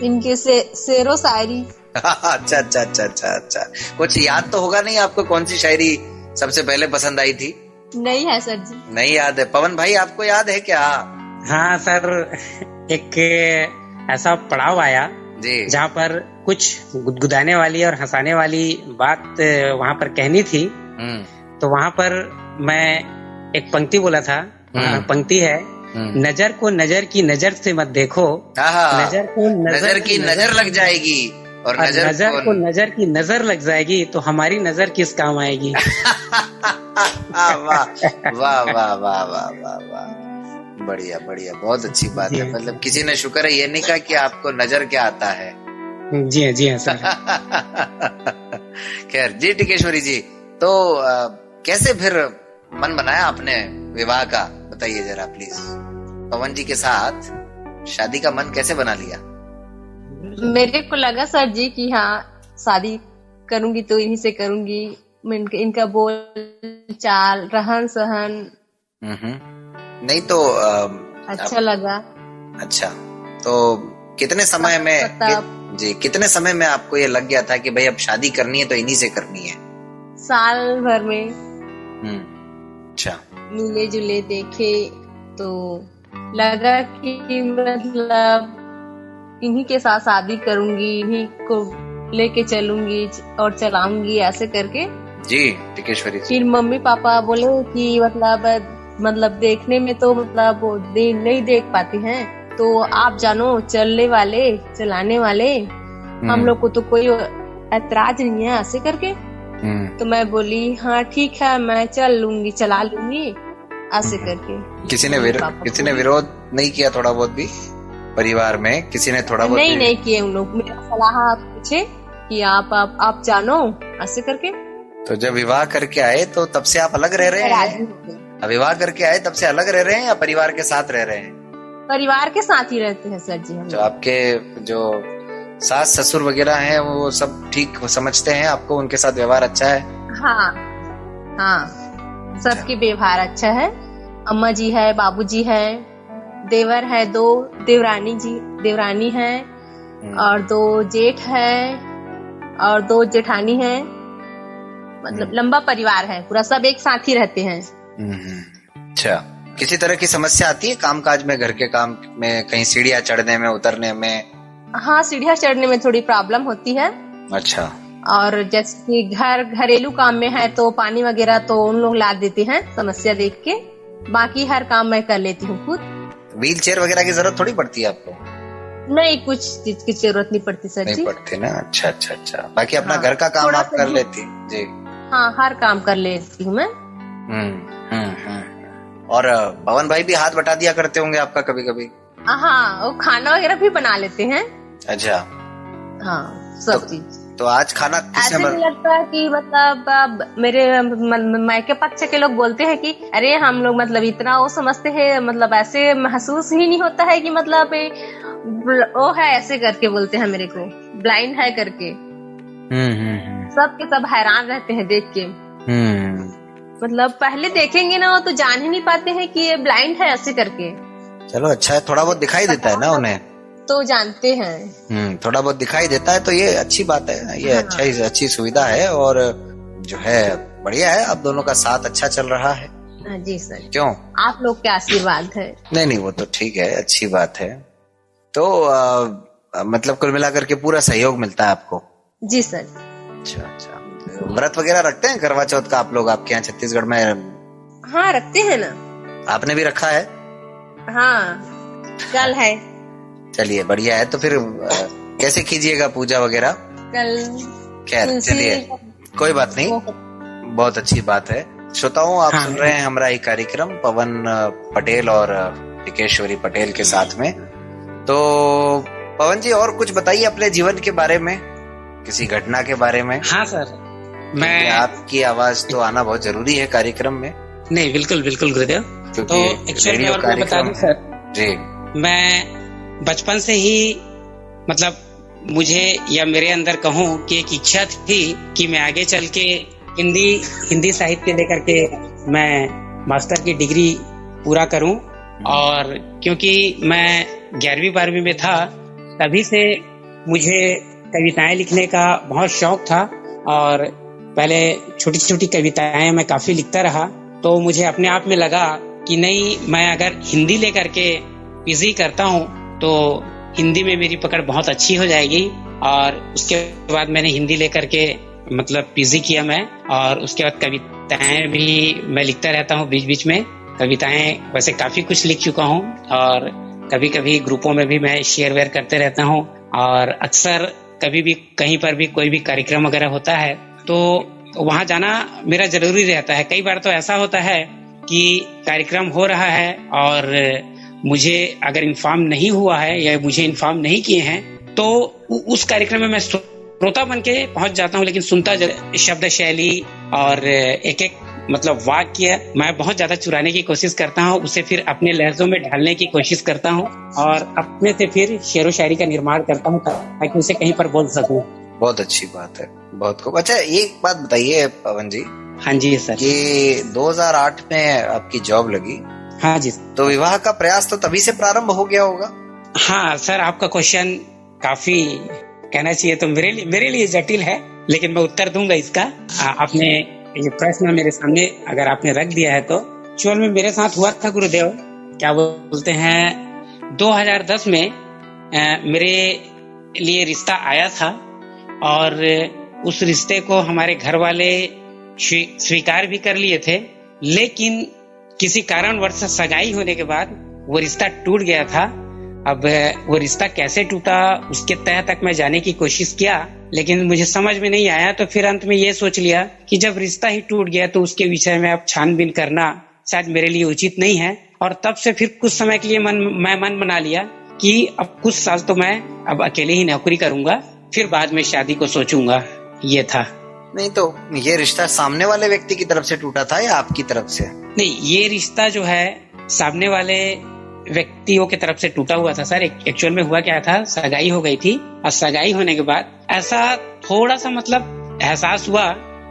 [SPEAKER 6] इनके शेरो शायरी।
[SPEAKER 4] अच्छा अच्छा अच्छा अच्छा अच्छा, कुछ याद तो होगा नहीं आपको, कौन सी शायरी सबसे पहले पसंद आई थी?
[SPEAKER 6] नहीं है सर जी,
[SPEAKER 4] नहीं याद है। पवन भाई, आपको याद है क्या?
[SPEAKER 5] हाँ सर, एक ऐसा पड़ाव आया जहाँ पर कुछ गुदगुदाने वाली और हंसाने वाली बात वहाँ पर कहनी थी। तो वहाँ पर मैं एक पंक्ति बोला था। पंक्ति है, नजर को नजर की नजर से मत देखो,
[SPEAKER 4] नजर को नजर की नजर लग जाएगी, और
[SPEAKER 5] नजर को नजर की नजर लग जाएगी तो हमारी नजर किस काम आएगी।
[SPEAKER 4] वाह वाह वाह वाह वाह वाह, बढ़िया बढ़िया, बहुत अच्छी बात है। मतलब किसी ने शुक्र है ये नहीं कहा कि आपको नजर क्या आता है।
[SPEAKER 5] जी हाँ सर।
[SPEAKER 4] खैर जी टिकेश्वरी जी, तो कैसे फिर मन बनाया आपने विवाह का, बताइए जरा प्लीज। पवन जी के साथ शादी का मन कैसे बना लिया?
[SPEAKER 6] मेरे को लगा सर जी कि हाँ शादी करूंगी तो इन्हीं से करूंगी। इनका बोल चाल, रहन सहन
[SPEAKER 4] नहीं तो
[SPEAKER 6] अच्छा लगा।
[SPEAKER 4] अच्छा, तो कितने समय में कितने समय में आपको ये लग गया था कि भाई अब शादी करनी है तो इन्हीं से करनी है?
[SPEAKER 6] साल भर में।
[SPEAKER 4] अच्छा,
[SPEAKER 6] मिले जुले देखे तो लगा कि मतलब इन्हीं के साथ शादी करूंगी, इन्हीं को लेके चलूंगी और चलाऊंगी, ऐसे करके।
[SPEAKER 4] जी टिकेश्वरी जी।
[SPEAKER 6] फिर मम्मी पापा बोले कि मतलब देखने में तो मतलब वो नहीं देख पाती हैं, तो आप जानो चलने वाले चलाने वाले, हम लोग को तो कोई ऐतराज नहीं है, ऐसे करके। तो मैं बोली हाँ ठीक है, मैं चला लूंगी ऐसे करके।
[SPEAKER 4] किसी ने विरोध नहीं किया? थोड़ा बहुत भी परिवार में किसी ने थोड़ा बहुत?
[SPEAKER 6] नहीं किए उन लोग। मेरा सलाह पूछे कि आप जानो ऐसे करके।
[SPEAKER 4] तो जब विवाह करके आए तो तब से आप अलग रह रहे हैं? विवाह करके आए तब से अलग रह रहे हैं या परिवार के साथ रह रहे हैं?
[SPEAKER 6] परिवार के साथ ही रहते हैं सर जी हम
[SPEAKER 4] जो
[SPEAKER 6] लोग।
[SPEAKER 4] आपके जो सास ससुर वगैरह हैं वो सब ठीक समझते हैं आपको, उनके साथ व्यवहार अच्छा है?
[SPEAKER 6] हाँ हाँ, सबके व्यवहार अच्छा है। अम्मा जी है, बाबूजी है, देवर है, 2 देवरानी है और 2 जेठ है और 2 जेठानी है। मतलब लंबा परिवार है पूरा, सब एक साथ ही रहते हैं।
[SPEAKER 4] अच्छा, किसी तरह की समस्या आती है कामकाज में, घर के काम में, कहीं सीढ़ियाँ चढ़ने में उतरने में?
[SPEAKER 6] हाँ, सीढ़ियाँ चढ़ने में थोड़ी प्रॉब्लम होती है।
[SPEAKER 4] अच्छा।
[SPEAKER 6] और जैसे कि घरेलू काम में है तो पानी वगैरह तो उन लोग ला देते हैं समस्या देख के, बाकी हर काम मैं कर लेती हूँ खुद।
[SPEAKER 4] व्हील चेयर वगैरह की जरूरत थोड़ी पड़ती है आपको?
[SPEAKER 6] नहीं, कुछ चीज की जरूरत नहीं पड़ती सर जी।
[SPEAKER 4] नहीं पड़ती ना? अच्छा अच्छा अच्छा। बाकी अपना
[SPEAKER 6] हाँ,
[SPEAKER 4] घर का काम
[SPEAKER 6] थोड़ा
[SPEAKER 4] आप कर
[SPEAKER 6] सा
[SPEAKER 4] लेती जी?
[SPEAKER 6] हाँ, हर काम कर लेती हूँ मैं।
[SPEAKER 4] और पवन भाई भी हाथ बटा दिया करते होंगे आपका कभी कभी?
[SPEAKER 6] हाँ, वो खाना वगैरह भी बना लेते हैं।
[SPEAKER 4] अच्छा।
[SPEAKER 6] हाँ, सब चीज।
[SPEAKER 4] तो आज खाना
[SPEAKER 6] ऐसे नहीं लगता कि मतलब अब मेरे मायके पक्ष के लोग बोलते हैं कि अरे हम लोग मतलब इतना वो समझते हैं, मतलब ऐसे महसूस ही नहीं होता है कि मतलब वो है, ऐसे करके बोलते हैं मेरे को, ब्लाइंड है करके। सब के सब हैरान रहते हैं देख के। मतलब पहले देखेंगे ना तो जान ही नहीं पाते हैं कि ये ब्लाइंड है ऐसे करके।
[SPEAKER 4] चलो अच्छा है, थोड़ा बहुत दिखाई देता है ना उन्हें,
[SPEAKER 6] तो जानते हैं।
[SPEAKER 4] थोड़ा बहुत दिखाई देता है तो ये अच्छी बात है, ये
[SPEAKER 6] हाँ।
[SPEAKER 4] अच्छी सुविधा है और जो है बढ़िया है। आप दोनों का साथ अच्छा चल रहा है।
[SPEAKER 6] जी सर।
[SPEAKER 4] क्यों?
[SPEAKER 6] आप लोग के आशीर्वाद है।
[SPEAKER 4] नहीं वो तो ठीक है, अच्छी बात है। तो मतलब कुल मिलाकर के पूरा सहयोग मिलता है आपको?
[SPEAKER 6] जी सर।
[SPEAKER 4] अच्छा अच्छा। व्रत वगैरह रखते हैं करवा चौथ का आप लोग आपके यहाँ छत्तीसगढ़ में?
[SPEAKER 6] हाँ, रखते हैं ना।
[SPEAKER 4] आपने भी रखा है?
[SPEAKER 6] हाँ, कल है।
[SPEAKER 4] चलिए बढ़िया है। तो फिर कैसे कीजिएगा पूजा वगैरह?
[SPEAKER 6] कल
[SPEAKER 4] खैर चलिए कोई बात नहीं, बहुत अच्छी बात है। श्रोताओं, आप सुन रहे हैं हमारा एक कार्यक्रम पवन पटेल और टिकेश्वरी पटेल के साथ में। तो पवन जी और कुछ बताइए अपने जीवन के बारे में, किसी घटना के बारे में।
[SPEAKER 5] हाँ सर, मैं
[SPEAKER 4] आपकी आवाज तो आना बहुत जरूरी है कार्यक्रम में।
[SPEAKER 5] नहीं, बिल्कुल बिल्कुल गुरुदेव।
[SPEAKER 4] क्योंकि
[SPEAKER 5] तो एक्चुअली और मैं बता दूं सर
[SPEAKER 4] जी, मैं
[SPEAKER 5] बचपन से ही मतलब मुझे या मेरे अंदर कहूँ कि एक इच्छा थी कि मैं आगे चल के हिंदी साहित्य लेकर के मैं मास्टर की डिग्री पूरा करूं। और क्योंकि मैं 11वीं 12वीं में था तभी से मुझे कविताएं लिखने का बहुत शौक था और पहले छोटी छोटी कविताएं मैं काफी लिखता रहा। तो मुझे अपने आप में लगा कि नहीं, मैं अगर हिंदी लेकर के पीजी करता हूँ तो हिंदी में मेरी पकड़ बहुत अच्छी हो जाएगी। और उसके बाद मैंने हिंदी लेकर के मतलब पीजी किया मैं, और उसके बाद कविताएं भी मैं लिखता रहता हूँ बीच बीच में। कविताएं वैसे काफी कुछ लिख चुका हूँ और कभी कभी ग्रुपों में भी मैं शेयर वेयर करते रहता हूँ। और अक्सर कभी भी कहीं पर भी कोई भी कार्यक्रम वगैरह होता है तो वहां जाना मेरा जरूरी रहता है। कई बार तो ऐसा होता है कि कार्यक्रम हो रहा है और मुझे अगर इन्फॉर्म नहीं हुआ है या मुझे इन्फॉर्म नहीं किए हैं तो उस कार्यक्रम में मैं श्रोता बन के पहुंच जाता हूं, लेकिन सुनता शब्द शैली और एक एक मतलब वाक्य मैं बहुत ज्यादा चुराने की कोशिश करता हूं, उसे फिर अपने लहजों में ढालने की कोशिश करता हूं और अपने से फिर शेरो शायरी का निर्माण करता हूं ताकि उसे कहीं पर बोल सकूं।
[SPEAKER 4] बहुत अच्छी बात है, बहुत खूब। अच्छा, एक बात बताइए पवन जी।
[SPEAKER 5] हाँ जी सर।
[SPEAKER 4] कि 2008 में आपकी जॉब लगी?
[SPEAKER 5] हाँ जी।
[SPEAKER 4] तो विवाह का प्रयास तो तभी से प्रारंभ हो गया होगा?
[SPEAKER 5] हाँ सर, आपका क्वेश्चन काफी कहना चाहिए तो मेरे लिए जटिल है, लेकिन मैं उत्तर दूंगा इसका। आपने ये प्रश्न मेरे सामने अगर आपने रख दिया है तो एक्चुअल में मेरे साथ हुआ था गुरुदेव, क्या बोलते हैं, 2010 में मेरे लिए रिश्ता आया था और उस रिश्ते को हमारे घर वाले स्वीकार भी कर लिए थे, लेकिन किसी कारणवश सगाई होने के बाद वो रिश्ता टूट गया था। अब वो रिश्ता कैसे टूटा उसके तह तक मैं जाने की कोशिश किया, लेकिन मुझे समझ में नहीं आया। तो फिर अंत में ये सोच लिया कि जब रिश्ता ही टूट गया तो उसके विषय में अब छानबीन करना शायद मेरे लिए उचित नहीं है। और तब से फिर कुछ समय के लिए मैं मन बना लिया कि अब कुछ साल तो मैं अब अकेले ही नौकरी करूंगा, फिर बाद में शादी को सोचूंगा। ये था।
[SPEAKER 4] नहीं तो ये रिश्ता सामने वाले व्यक्ति की तरफ से टूटा था या आपकी तरफ से?
[SPEAKER 5] नहीं, ये रिश्ता जो है सामने वाले व्यक्तियों की तरफ से टूटा हुआ था सर। एक्चुअल में हुआ क्या था, सगाई हो गई थी और सगाई होने के बाद ऐसा थोड़ा सा मतलब एहसास हुआ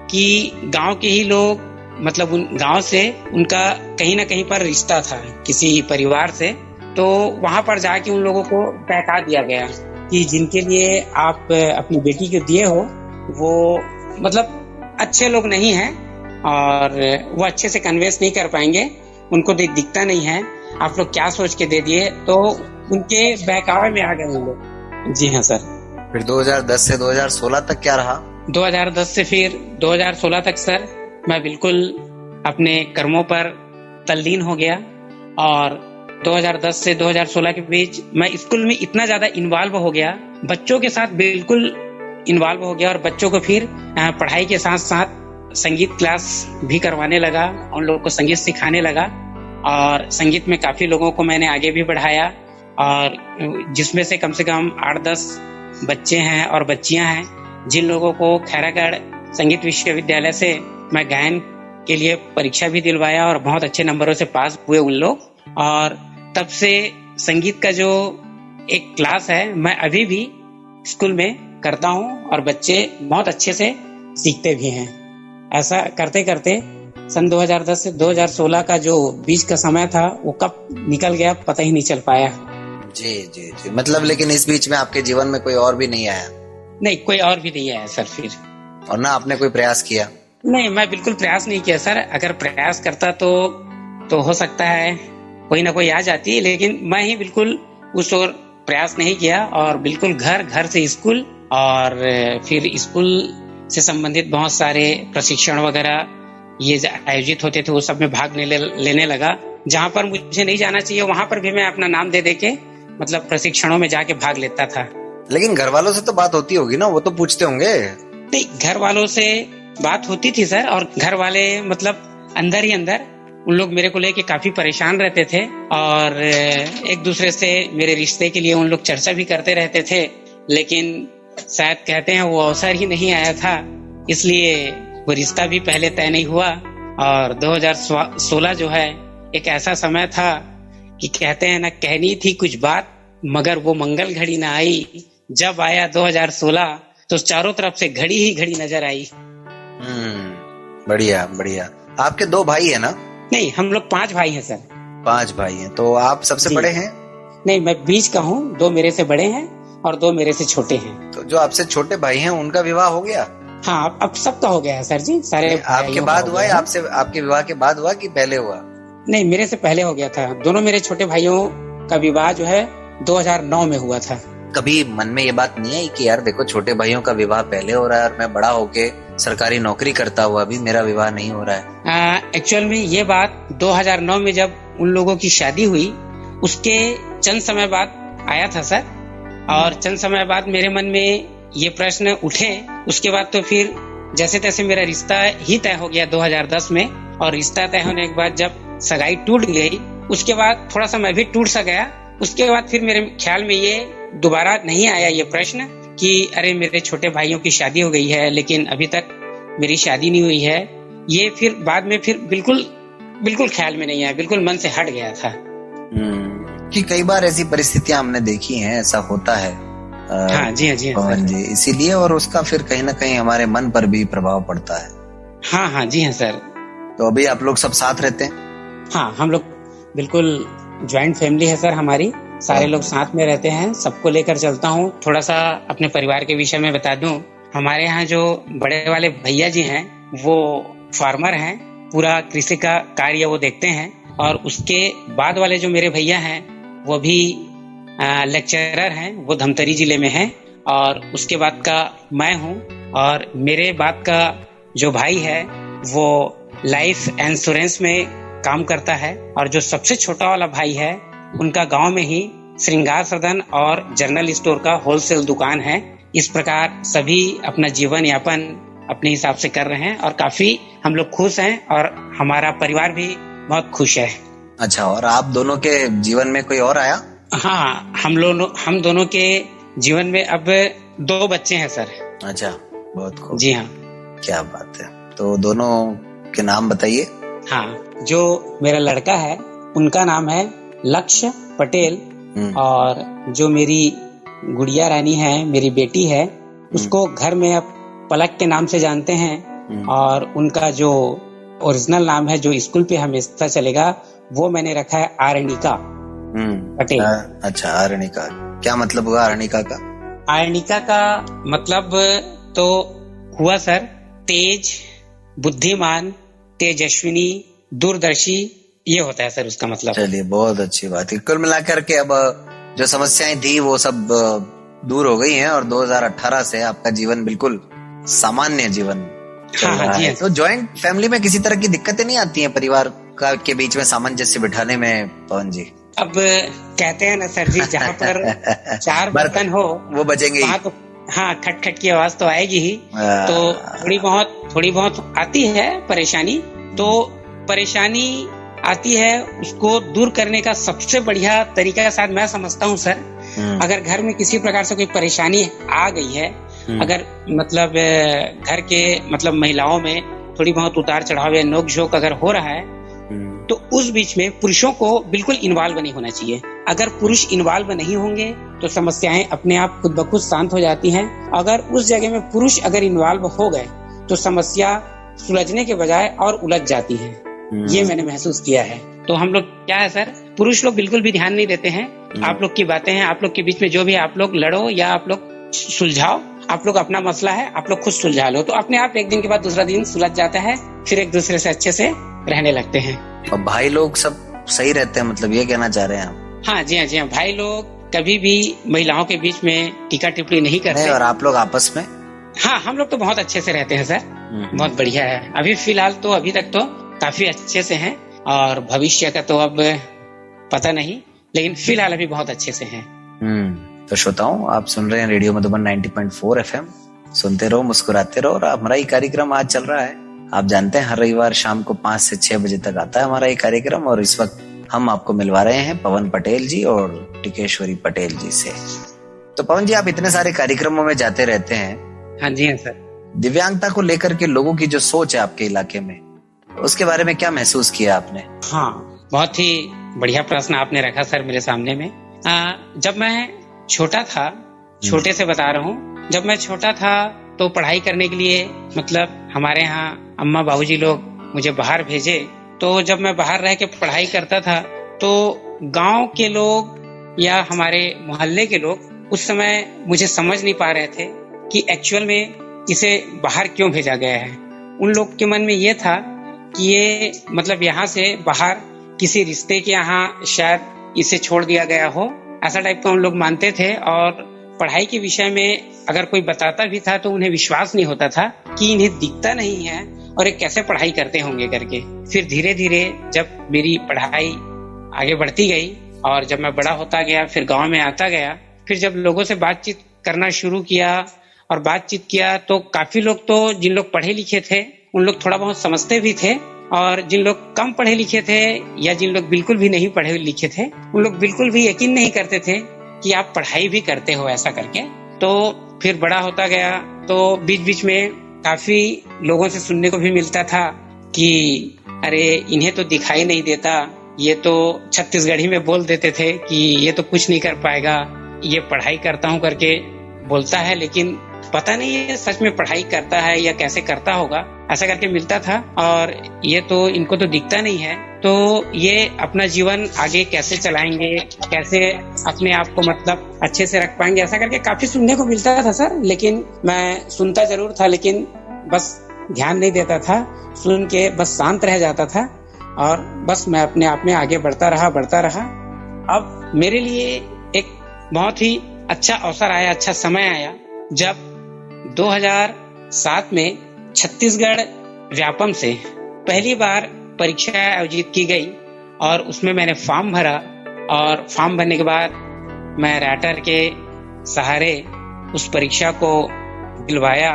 [SPEAKER 5] कि गांव के ही लोग मतलब उन गांव से उनका कहीं ना कहीं पर रिश्ता था किसी परिवार से, तो वहां पर जाके उन लोगों को बहका दिया गया कि जिनके लिए आप अपनी बेटी को दिए हो वो मतलब अच्छे लोग नहीं हैं और वो अच्छे से कन्वेंस नहीं कर पाएंगे, उनको दिखता नहीं है, आप लोग क्या सोच के दे दिए, तो उनके बहकावे में आ गए लोग। जी हाँ सर।
[SPEAKER 4] फिर 2010 से 2016 तक क्या रहा?
[SPEAKER 5] 2010 से फिर 2016 तक सर मैं बिल्कुल अपने कर्मों पर तल्लीन हो गया और 2010 से 2016 के बीच मैं स्कूल में इतना ज्यादा इन्वॉल्व हो गया, बच्चों के साथ बिल्कुल इन्वॉल्व हो गया और बच्चों को फिर पढ़ाई के साथ साथ संगीत क्लास भी करवाने लगा, उन लोगों को संगीत सिखाने लगा और संगीत में काफी लोगों को मैंने आगे भी बढ़ाया और जिसमें से कम 8-10 बच्चे हैं और बच्चियां हैं जिन लोगों को खैरागढ़ संगीत विश्वविद्यालय से मैं गायन के लिए परीक्षा भी दिलवाया और बहुत अच्छे नंबरों से पास हुए उन लोग। और तब से संगीत का जो एक क्लास है मैं अभी भी स्कूल में करता हूँ और बच्चे बहुत अच्छे से सीखते भी हैं। ऐसा करते करते सन 2010 से 2016 का जो बीच का समय था वो कब निकल गया पता ही नहीं चल पाया।
[SPEAKER 4] जी जी जी, मतलब लेकिन इस बीच में आपके जीवन में कोई और भी नहीं आया?
[SPEAKER 5] नहीं, कोई और भी नहीं आया सर फिर।
[SPEAKER 4] और ना आपने कोई प्रयास किया?
[SPEAKER 5] नहीं, मैं बिल्कुल प्रयास नहीं किया सर। अगर प्रयास करता तो हो सकता है कोई ना कोई आ जाती, लेकिन मैं ही बिल्कुल उस ओर प्रयास नहीं किया और बिल्कुल घर से स्कूल और फिर स्कूल से संबंधित बहुत सारे प्रशिक्षण वगैरह ये आयोजित होते थे, वो सब में भाग लेने लगा। जहाँ पर मुझे नहीं जाना चाहिए वहां पर भी मैं अपना नाम दे के मतलब प्रशिक्षणों में जाके भाग लेता था।
[SPEAKER 4] लेकिन घर वालों से तो बात होती होगी ना, वो तो पूछते होंगे?
[SPEAKER 5] नहीं, घर वालों से बात होती थी सर और घर वाले मतलब अंदर ही अंदर उन लोग मेरे को लेके काफी परेशान रहते थे और एक दूसरे से मेरे रिश्ते के लिए उन लोग चर्चा भी करते रहते थे, लेकिन शायद कहते हैं वो अवसर ही नहीं आया था, इसलिए वो रिश्ता भी पहले तय नहीं हुआ। और 2016 जो है एक ऐसा समय था कि कहते हैं ना, कहनी थी कुछ बात मगर वो मंगल घड़ी ना आई। जब आया 2016 तो चारों तरफ से घड़ी ही घड़ी नजर आई।
[SPEAKER 4] बढ़िया बढ़िया। आपके 2 भाई है ना?
[SPEAKER 5] नहीं, हम लोग 5 भाई हैं सर।
[SPEAKER 4] 5 भाई हैं, तो आप सबसे बड़े हैं?
[SPEAKER 5] नहीं, मैं बीच का हूँ, 2 मेरे से बड़े हैं और 2 मेरे से छोटे हैं।
[SPEAKER 4] तो जो आपसे छोटे भाई हैं उनका विवाह हो गया?
[SPEAKER 5] हाँ, अब सबका हो गया है सर जी, सारे।
[SPEAKER 4] आपके बाद हुआ है? आपके विवाह के बाद हुआ कि पहले हुआ?
[SPEAKER 5] नहीं, मेरे से पहले हो गया था। दोनों मेरे छोटे भाइयों का विवाह जो है 2009 में हुआ था।
[SPEAKER 4] कभी मन में ये बात नहीं आई कि यार देखो छोटे भाइयों का विवाह पहले हो रहा है और मैं बड़ा होके सरकारी नौकरी करता हुआ भी मेरा विवाह नहीं हो रहा है?
[SPEAKER 5] एक्चुअल में ये बात 2009 में जब उन लोगों की शादी हुई उसके चंद समय बाद आया था सर, और चंद समय बाद मेरे मन में ये प्रश्न उठे। उसके बाद तो फिर जैसे तैसे मेरा रिश्ता ही तय हो गया 2010 में, और रिश्ता तय होने के बाद जब सगाई टूट गई उसके बाद थोड़ा सा मैं भी टूट सा गया। उसके बाद फिर मेरे ख्याल में ये दोबारा नहीं आया ये प्रश्न कि अरे मेरे छोटे भाइयों की शादी हो गई है लेकिन अभी तक मेरी शादी नहीं हुई है। ये फिर बाद में फिर बिल्कुल ख्याल में नहीं आया, बिल्कुल मन से हट गया था।
[SPEAKER 4] कि कई बार ऐसी परिस्थितियां हमने देखी हैं, ऐसा होता है।
[SPEAKER 5] हाँ जी, हाँ जी,
[SPEAKER 4] पवन जी, इसीलिए और उसका फिर कहीं ना कहीं हमारे मन पर भी प्रभाव पड़ता है।
[SPEAKER 5] हाँ जी हाँ सर।
[SPEAKER 4] तो अभी आप लोग सब साथ रहते हैं?
[SPEAKER 5] हाँ, हम लोग बिल्कुल ज्वाइंट फैमिली है सर हमारी, सारे लोग साथ में रहते हैं, सबको लेकर चलता हूँ। थोड़ा सा अपने परिवार के विषय में बता दूं, हमारे यहाँ जो बड़े वाले भैया जी हैं वो फार्मर हैं, पूरा कृषि का कार्य वो देखते हैं, और उसके बाद वाले जो मेरे भैया हैं वो भी लेक्चरर हैं, वो धमतरी जिले में हैं, और उसके बाद का मैं हूँ, और मेरे बाद का जो भाई है वो लाइफ इंश्योरेंस में काम करता है, और जो सबसे छोटा वाला भाई है उनका गांव में ही श्रृंगार सदन और जनरल स्टोर का होलसेल दुकान है। इस प्रकार सभी अपना जीवन यापन अपने हिसाब से कर रहे हैं और काफी हम लोग खुश हैं, और हमारा परिवार भी बहुत खुश है।
[SPEAKER 4] अच्छा, और आप दोनों के जीवन में कोई और आया?
[SPEAKER 5] हाँ, हम दोनों के जीवन में अब 2 बच्चे हैं सर।
[SPEAKER 4] अच्छा, बहुत खूब।
[SPEAKER 5] जी हाँ।
[SPEAKER 4] क्या बात है। तो दोनों के नाम बताइए।
[SPEAKER 5] हाँ, जो मेरा लड़का है उनका नाम है लक्ष्य पटेल, और जो मेरी गुड़िया रानी है, मेरी बेटी है, उसको घर में अब पलक के नाम से जानते हैं, और उनका जो ओरिजिनल नाम है जो स्कूल पे हमेशा चलेगा वो मैंने रखा है आरणिका पटेल।
[SPEAKER 4] अच्छा, आरणिका क्या मतलब हुआ आरणिका का?
[SPEAKER 5] आरणिका का मतलब तो हुआ सर तेज, बुद्धिमान, तेजस्विनी, दूरदर्शी, ये होता है सर उसका मतलब।
[SPEAKER 4] चलिए, बहुत अच्छी बात है। कुल मिलाकर के अब जो समस्याएं थी वो सब दूर हो गई हैं और 2018 से आपका जीवन बिल्कुल सामान्य जीवन चल रहा है। तो जॉइंट फैमिली में किसी तरह की दिक्कतें नहीं आती हैं परिवार का के बीच में सामंजस्य बिठाने में, पवन जी? अब
[SPEAKER 5] कहते हैं ना सर जी, जहाँ पर चार बर्तन हो वो बजेंगे ही। तो हाँ, खट खट की आवाज तो आएगी ही। तो थोड़ी बहुत आती है परेशानी। तो परेशानी आती है, उसको दूर करने का सबसे बढ़िया तरीका शायद मैं समझता हूँ सर, अगर घर में किसी प्रकार से कोई परेशानी आ गई है, अगर मतलब घर के मतलब महिलाओं में थोड़ी बहुत उतार चढ़ाव या नोक झोंक अगर हो रहा है, तो उस बीच में पुरुषों को बिल्कुल इन्वॉल्व नहीं होना चाहिए। अगर पुरुष इन्वॉल्व नहीं होंगे तो समस्याएं अपने आप खुद ब खुद शांत हो जाती हैं। अगर उस जगह में पुरुष अगर इन्वॉल्व हो गए तो समस्या सुलझने के बजाय और उलझ जाती है। ये मैंने महसूस किया है। तो हम लोग क्या है सर, पुरुष लोग बिल्कुल भी ध्यान नहीं देते हैं। आप लोग की बातें हैं, आप लोग के बीच में जो भी आप लोग लड़ो या आप लोग सुलझाओ, आप लोग अपना मसला है आप लोग खुद सुलझा लो, तो अपने आप एक दिन के बाद दूसरा दिन सुलझ जाता है, फिर एक दूसरे से अच्छे से रहने लगते हैं।
[SPEAKER 4] और भाई लोग सब सही रहते हैं, मतलब ये कहना चाह रहे हैं आप?
[SPEAKER 5] हाँ जी, हाँ जी, हाँ। भाई लोग कभी भी महिलाओं के बीच में टीका टिप्पणी नहीं करते।
[SPEAKER 4] और आप लोग आपस में?
[SPEAKER 5] हाँ, हम लोग तो बहुत अच्छे से रहते हैं सर, बहुत बढ़िया है। अभी फिलहाल तो अभी तक तो काफी अच्छे से हैं, और भविष्य का तो अब पता नहीं, लेकिन फिलहाल अभी बहुत अच्छे से हैं।
[SPEAKER 4] तो श्रोताओं, आप सुन रहे हैं रेडियो मधुबन 90.4 FM। सुनते रहो, मुस्कुराते रहो। और हमारा ये कार्यक्रम आज चल रहा है, आप जानते हैं, हर रविवार शाम को 5 से 6 बजे तक आता है हमारा ये कार्यक्रम। और इस वक्त हम आपको मिलवा रहे हैं पवन पटेल जी और टिकेश्वरी पटेल जी से। तो पवन जी, आप इतने सारे कार्यक्रमों में जाते रहते हैं।
[SPEAKER 5] हाँ जी, हाँ सर।
[SPEAKER 4] दिव्यांगता को लेकर के लोगों की जो सोच है आपके इलाके में, उसके बारे में क्या महसूस किया आपने?
[SPEAKER 5] हाँ, बहुत ही बढ़िया प्रश्न आपने रखा सर मेरे सामने में। जब मैं छोटा था, छोटे से बता रहा हूँ, जब मैं छोटा था तो पढ़ाई करने के लिए मतलब हमारे यहाँ अम्मा बाबूजी लोग मुझे बाहर भेजे। तो जब मैं बाहर रह के पढ़ाई करता था तो गांव के लोग या हमारे मोहल्ले के लोग उस समय मुझे समझ नहीं पा रहे थे कि एक्चुअल में इसे बाहर क्यों भेजा गया है। उन लोग के मन में ये था कि ये मतलब यहाँ से बाहर किसी रिश्ते के यहाँ शायद इसे छोड़ दिया गया हो, ऐसा टाइप का उन लोग मानते थे। और पढ़ाई के विषय में अगर कोई बताता भी था तो उन्हें विश्वास नहीं होता था कि इन्हें दिखता नहीं है और ये कैसे पढ़ाई करते होंगे करके। फिर धीरे धीरे जब मेरी पढ़ाई आगे बढ़ती गई और जब मैं बड़ा होता गया, फिर गांव में आता गया, फिर जब लोगों से बातचीत करना शुरू किया और बातचीत किया, तो काफी लोग तो जिन लोग पढ़े लिखे थे उन लोग थोड़ा बहुत समझते भी थे, और जिन लोग कम पढ़े लिखे थे या जिन लोग बिल्कुल भी नहीं पढ़े लिखे थे उन लोग बिल्कुल भी यकीन नहीं करते थे कि आप पढ़ाई भी करते हो ऐसा करके। तो फिर बड़ा होता गया तो बीच बीच में काफी लोगों से सुनने को भी मिलता था कि अरे इन्हें तो दिखाई नहीं देता, ये तो छत्तीसगढ़ी में बोल देते थे कि ये तो कुछ नहीं कर पाएगा, ये पढ़ाई करता हूँ करके बोलता है, लेकिन पता नहीं है सच में पढ़ाई करता है या कैसे करता होगा, ऐसा करके मिलता था। और ये तो इनको तो दिखता नहीं है, तो ये अपना जीवन आगे कैसे चलाएंगे, कैसे अपने आप को मतलब अच्छे से रख पाएंगे, ऐसा करके काफी सुनने को मिलता था सर। लेकिन मैं सुनता जरूर था, लेकिन बस ध्यान नहीं देता था, सुन के बस शांत रह जाता था और बस मैं अपने आप में आगे बढ़ता रहा। अब मेरे लिए एक बहुत ही अच्छा अवसर आया, अच्छा समय आया, जब 2007 में छत्तीसगढ़ व्यापम से पहली बार परीक्षा आयोजित की गई और उसमें मैंने फॉर्म भरा। और फॉर्म भरने के बाद मैं राइटर के सहारे उस परीक्षा को दिलवाया।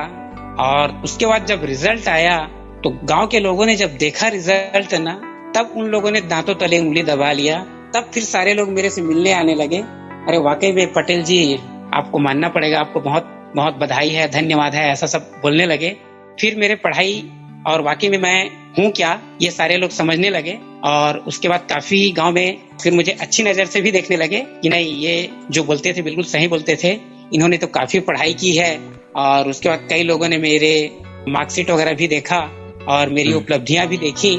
[SPEAKER 5] और उसके बाद जब रिजल्ट आया तो गांव के लोगों ने जब देखा रिजल्ट ना, तब उन लोगों ने दांतों तले उंगली दबा लिया। तब फिर सारे लोग मेरे से मिलने आने लगे, अरे वाकई में पटेल जी आपको मानना पड़ेगा, आपको बहुत बहुत बधाई है, धन्यवाद है, ऐसा सब बोलने लगे। फिर मेरे पढ़ाई और वाकई में मैं हूँ क्या ये सारे लोग समझने लगे। और उसके बाद काफी गांव में फिर मुझे अच्छी नजर से भी देखने लगे कि नहीं, ये जो बोलते थे बिल्कुल सही बोलते थे, इन्होंने तो काफी पढ़ाई की है। और उसके बाद कई लोगों ने मेरे मार्कशीट वगैरह भी देखा और मेरी उपलब्धियां भी देखी,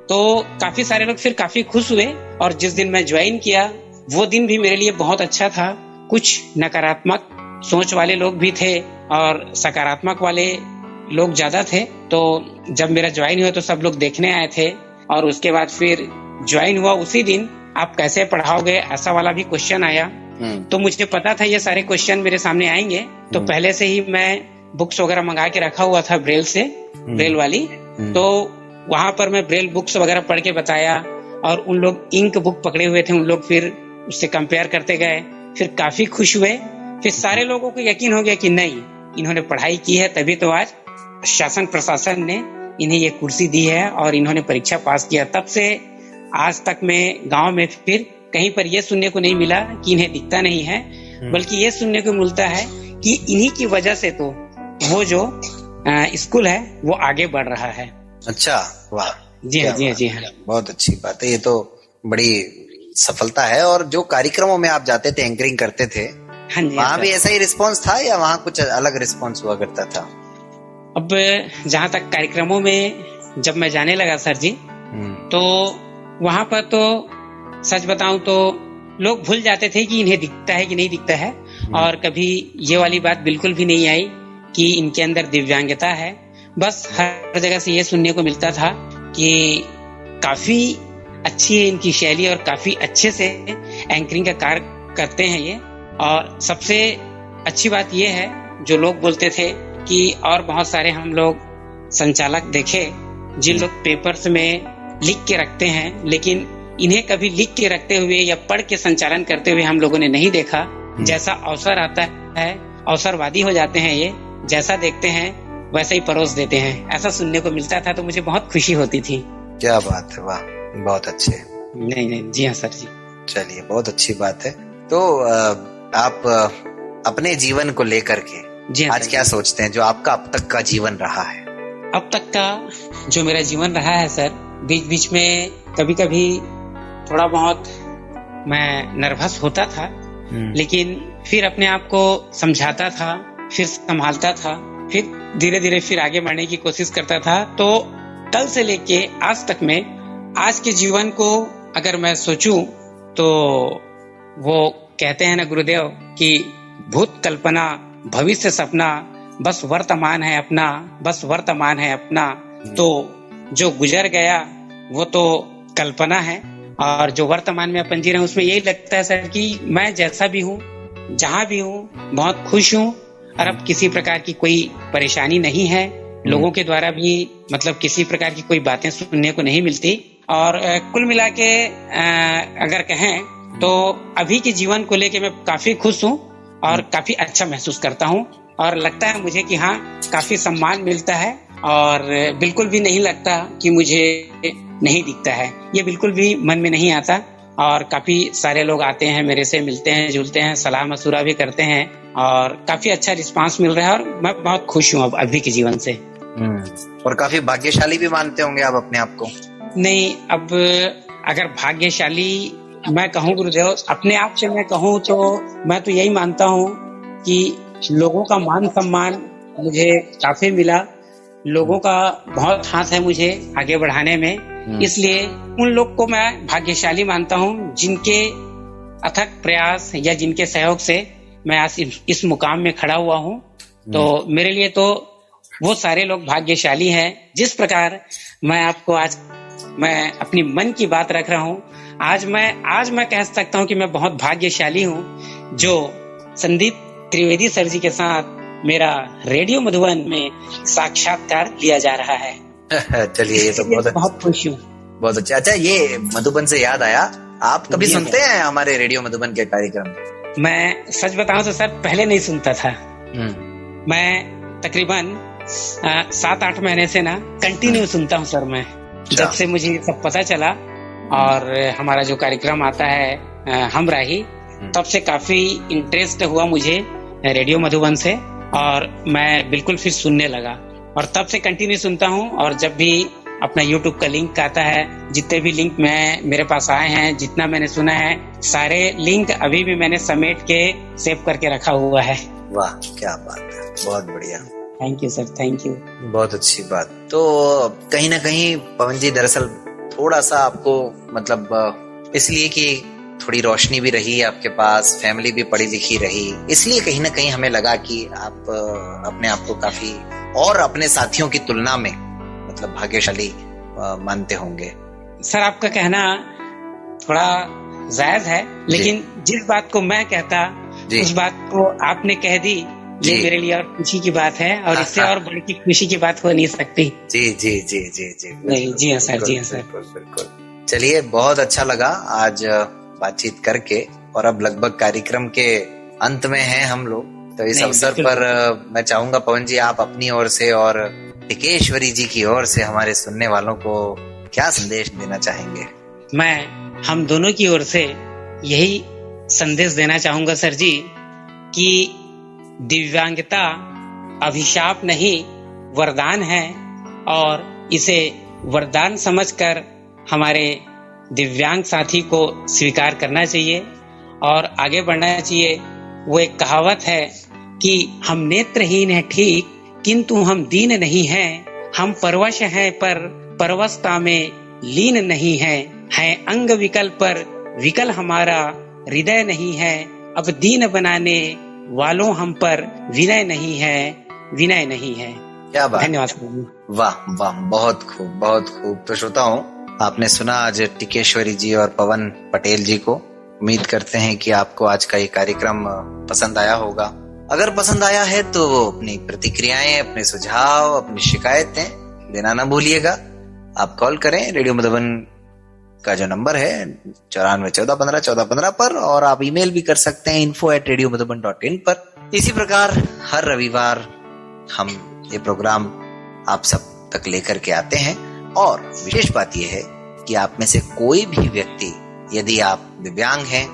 [SPEAKER 5] तो काफी सारे लोग फिर काफी खुश हुए। और जिस दिन मैं ज्वाइन किया वो दिन भी मेरे लिए बहुत अच्छा था। कुछ नकारात्मक सोच वाले लोग भी थे और सकारात्मक वाले लोग ज्यादा थे। तो जब मेरा ज्वाइन हुआ तो सब लोग देखने आए थे। और उसके बाद फिर ज्वाइन हुआ उसी दिन आप कैसे पढ़ाओगे ऐसा वाला भी क्वेश्चन आया। तो मुझे पता था ये सारे क्वेश्चन मेरे सामने आएंगे, तो पहले से ही मैं बुक्स वगैरह मंगा के रखा हुआ था ब्रेल से, ब्रेल वाली। तो वहां पर मैं ब्रेल बुक्स वगैरह पढ़ के बताया और उन लोग इंक बुक पकड़े हुए थे, उन लोग फिर उससे कंपेयर करते गए, फिर काफी खुश हुए। फिर सारे लोगों को यकीन हो गया कि नहीं, इन्होंने पढ़ाई की है तभी तो आज शासन प्रशासन ने इन्हें ये कुर्सी दी है और इन्होंने परीक्षा पास किया। तब से आज तक में गांव में फिर कहीं पर ये सुनने को नहीं मिला कि इन्हें दिखता नहीं है, बल्कि ये सुनने को मिलता है कि इन्हीं की वजह से तो वो जो स्कूल है वो आगे बढ़ रहा है।
[SPEAKER 4] अच्छा, वाह,
[SPEAKER 5] जी हाँ, जी हाँ, जी हाँ,
[SPEAKER 4] बहुत अच्छी बात है। ये तो बड़ी सफलता है। और जो कार्यक्रमों में आप जाते थे, एंकरिंग करते थे,
[SPEAKER 5] हाँ जी,
[SPEAKER 4] वहाँ भी ऐसा ही रिस्पॉन्स था या वहाँ कुछ अलग रिस्पॉन्स हुआ करता था?
[SPEAKER 5] अब जहाँ तक कार्यक्रमों में जब मैं जाने लगा सर जी, तो वहाँ पर तो सच बताऊं तो लोग भूल जाते थे कि इन्हें दिखता है कि नहीं दिखता है। और कभी ये वाली बात बिल्कुल भी नहीं आई कि इनके अंदर दिव्यांगता है। बस हर जगह से ये सुनने को मिलता था कि काफी अच्छी है इनकी शैली और काफी अच्छे से एंकरिंग का कार्य करते हैं ये। और सबसे अच्छी बात ये है जो लोग बोलते थे कि और बहुत सारे हम लोग संचालक देखे जिन लोग पेपर्स में लिख के रखते हैं, लेकिन इन्हें कभी लिख के रखते हुए या पढ़ के संचालन करते हुए हम लोगों ने नहीं देखा। जैसा अवसर आता है अवसरवादी हो जाते हैं, ये जैसा देखते हैं वैसे ही परोस देते हैं, ऐसा सुनने को मिलता था। तो मुझे बहुत खुशी होती थी।
[SPEAKER 4] क्या बात है, वाह, बहुत अच्छे।
[SPEAKER 5] नहीं, जी हाँ सर जी।
[SPEAKER 4] चलिए, बहुत अच्छी बात है। तो आप अपने जीवन को लेकर के
[SPEAKER 5] जी हाँ,
[SPEAKER 4] आज क्या सोचते हैं, जो आपका अब तक का जीवन रहा है?
[SPEAKER 5] अब तक का जो मेरा जीवन रहा है सर, बीच बीच में कभी कभी थोड़ा बहुत मैं नर्वस होता था, लेकिन फिर अपने आप को समझाता था, फिर संभालता था, फिर धीरे धीरे फिर आगे बढ़ने की कोशिश करता था। तो कल से लेके आज तक में आज के जीवन को अगर मैं सोचूं तो वो कहते हैं ना गुरुदेव कि भूत कल्पना भविष्य सपना बस वर्तमान है अपना, बस वर्तमान है अपना। तो जो गुजर गया वो तो कल्पना है और जो वर्तमान में अपन जी रहे हैं उसमें यही लगता है सर कि मैं जैसा भी हूँ, जहाँ भी हूँ, बहुत खुश हूँ और अब किसी प्रकार की कोई परेशानी नहीं है। लोगों के द्वारा भी मतलब किसी प्रकार की कोई बातें सुनने को नहीं मिलती। और कुल मिला के अगर कहें तो अभी के जीवन को लेके मैं काफी खुश हूँ और काफी अच्छा महसूस करता हूँ। और लगता है मुझे कि हाँ, काफी सम्मान मिलता है और बिल्कुल भी नहीं लगता कि मुझे नहीं दिखता है, ये बिल्कुल भी मन में नहीं आता। और काफी सारे लोग आते हैं, मेरे से मिलते हैं, जुलते हैं, सलाह मशूरा भी करते हैं और काफी अच्छा रिस्पांस मिल रहा है और मैं बहुत खुश हूँ अब अभी के जीवन से।
[SPEAKER 4] और काफी भाग्यशाली भी मानते होंगे आप अपने आप को? नहीं,
[SPEAKER 5] अब अगर भाग्यशाली मैं कहूँ गुरुदेव, अपने आप से मैं कहूँ तो मैं तो यही मानता हूँ कि लोगों का मान सम्मान मुझे काफी मिला, लोगों का बहुत हाथ है मुझे आगे बढ़ाने में। इसलिए उन लोग को मैं भाग्यशाली मानता हूँ जिनके अथक प्रयास या जिनके सहयोग से मैं आज इस मुकाम में खड़ा हुआ हूँ। तो मेरे लिए तो वो सारे लोग भाग्यशाली हैं। जिस प्रकार मैं आपको आज मैं अपनी मन की बात रख रहा हूँ, आज मैं कह सकता हूँ कि मैं बहुत भाग्यशाली हूँ जो संदीप त्रिवेदी सर जी के साथ मेरा रेडियो मधुबन में साक्षात्कार लिया जा रहा है।
[SPEAKER 4] चलिए, ये तो
[SPEAKER 5] बहुत खुश हूँ।
[SPEAKER 4] बहुत अच्छा। अच्छा, ये मधुबन से याद आया, आप कभी सुनते हैं हमारे रेडियो मधुबन के कार्यक्रम?
[SPEAKER 5] मैं सच बताऊं तो सर पहले नहीं सुनता था। मैं तकरीबन 7-8 महीने से ना कंटिन्यू सुनता हूँ सर। मैं जब से मुझे सब पता चला और हमारा जो कार्यक्रम आता है हमराही, तब से काफी इंटरेस्ट हुआ मुझे रेडियो मधुबन से और मैं बिल्कुल फिर सुनने लगा। और तब से कंटिन्यू सुनता हूँ। और जब भी अपना YouTube का लिंक आता है, जितने भी लिंक मेरे पास आए हैं, जितना मैंने सुना है, सारे लिंक अभी भी मैंने समेट के सेव करके रखा हुआ है।
[SPEAKER 4] वाह, क्या बात है, बहुत बढ़िया।
[SPEAKER 5] Thank you sir, thank you.
[SPEAKER 4] बहुत अच्छी बात। तो कहीं ना कहीं पवन जी, दरअसल थोड़ा सा आपको मतलब इसलिए कि थोड़ी रोशनी भी रही आपके पास, फैमिली भी पढ़ी लिखी रही, इसलिए कहीं ना कहीं हमें लगा कि आप अपने आप को काफी और अपने साथियों की तुलना में मतलब भाग्यशाली मानते होंगे।
[SPEAKER 5] सर आपका कहना थोड़ा जायज है, लेकिन जिस बात को मैं कहता उस बात को आपने कह दी, ये मेरे लिए और खुशी की बात है, और इससे और बड़ी की खुशी की बात हो नहीं सकती।
[SPEAKER 4] जी जी जी जी जी
[SPEAKER 5] नहीं, जी हाँ सर, जी हाँ सर।
[SPEAKER 4] बिल्कुल। चलिए, बहुत अच्छा लगा आज बातचीत करके, और अब लगभग कार्यक्रम के अंत में हैं हम लोग। तो इस अवसर पर मैं चाहूंगा पवन जी, आप अपनी ओर से और टिकेश्वरी जी की ओर से हमारे सुनने वालों को क्या संदेश देना चाहेंगे?
[SPEAKER 5] मैं हम दोनों की ओर से यही संदेश देना चाहूंगा सर जी कि दिव्यांगता अभिशाप नहीं, वरदान है, और इसे वरदान समझकर हमारे दिव्यांग साथी को स्वीकार करना चाहिए और आगे बढ़ना चाहिए। वो एक कहावत है कि हम नेत्रहीन हैं ठीक, किंतु हम दीन नहीं हैं, हम परवश हैं पर परवशता में लीन नहीं हैं अंग विकल पर विकल हमारा हृदय नहीं है, अब दीन बनाने वालों हम पर विनय नहीं है, विनय नहीं है।
[SPEAKER 4] क्या बात,
[SPEAKER 5] धन्यवाद।
[SPEAKER 4] वाह वाह, बहुत खूब, बहुत खूब। तो श्रोताओं, आपने सुना आज टिकेश्वरी जी और पवन पटेल जी को। उम्मीद करते हैं कि आपको आज का ये कार्यक्रम पसंद आया होगा। अगर पसंद आया है तो अपनी प्रतिक्रियाएं, अपने सुझाव, अपनी शिकायतें देना ना भूलिएगा। आप कॉल करें रेडियो मधुबन का जो नंबर है 9414151415 पर, और आप ईमेल भी कर सकते हैं info@radiomadhuban.in पर। इसी प्रकार हर रविवार हम ये प्रोग्राम आप सब तक लेकर के आते हैं, और विशेष बात यह है कि आप में से कोई भी व्यक्ति, यदि आप दिव्यांग हैं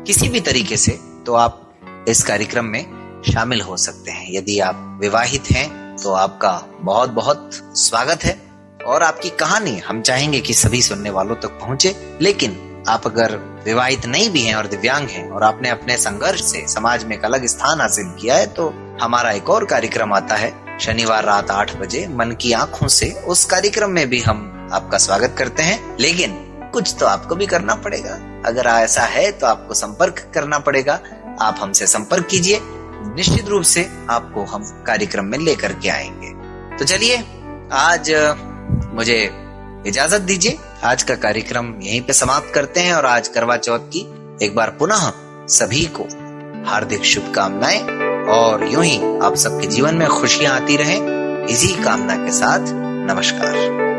[SPEAKER 4] किसी भी तरीके से, तो आप इस कार्यक्रम में शामिल हो सकते हैं। यदि आप विवाहित हैं तो आपका बहुत बहुत स्वागत है, और आपकी कहानी हम चाहेंगे कि सभी सुनने वालों तक पहुंचे। लेकिन आप अगर विवाहित नहीं भी हैं और दिव्यांग हैं, और आपने अपने संघर्ष से समाज में एक अलग स्थान हासिल किया है, तो हमारा एक और कार्यक्रम आता है शनिवार रात 8 बजे, मन की आंखों से। उस कार्यक्रम में भी हम आपका स्वागत करते हैं, लेकिन कुछ तो आपको भी करना पड़ेगा। अगर ऐसा है तो आपको संपर्क करना पड़ेगा। आप हमसे संपर्क कीजिए, निश्चित रूप से आपको हम कार्यक्रम में लेकर के आएंगे। तो चलिए, आज मुझे इजाजत दीजिए। आज का कार्यक्रम यहीं पे समाप्त करते हैं, और आज करवा चौथ की एक बार पुनः सभी को हार्दिक शुभकामनाएं, और यूं ही आप सबके जीवन में खुशियां आती रहें, इसी कामना के साथ नमस्कार।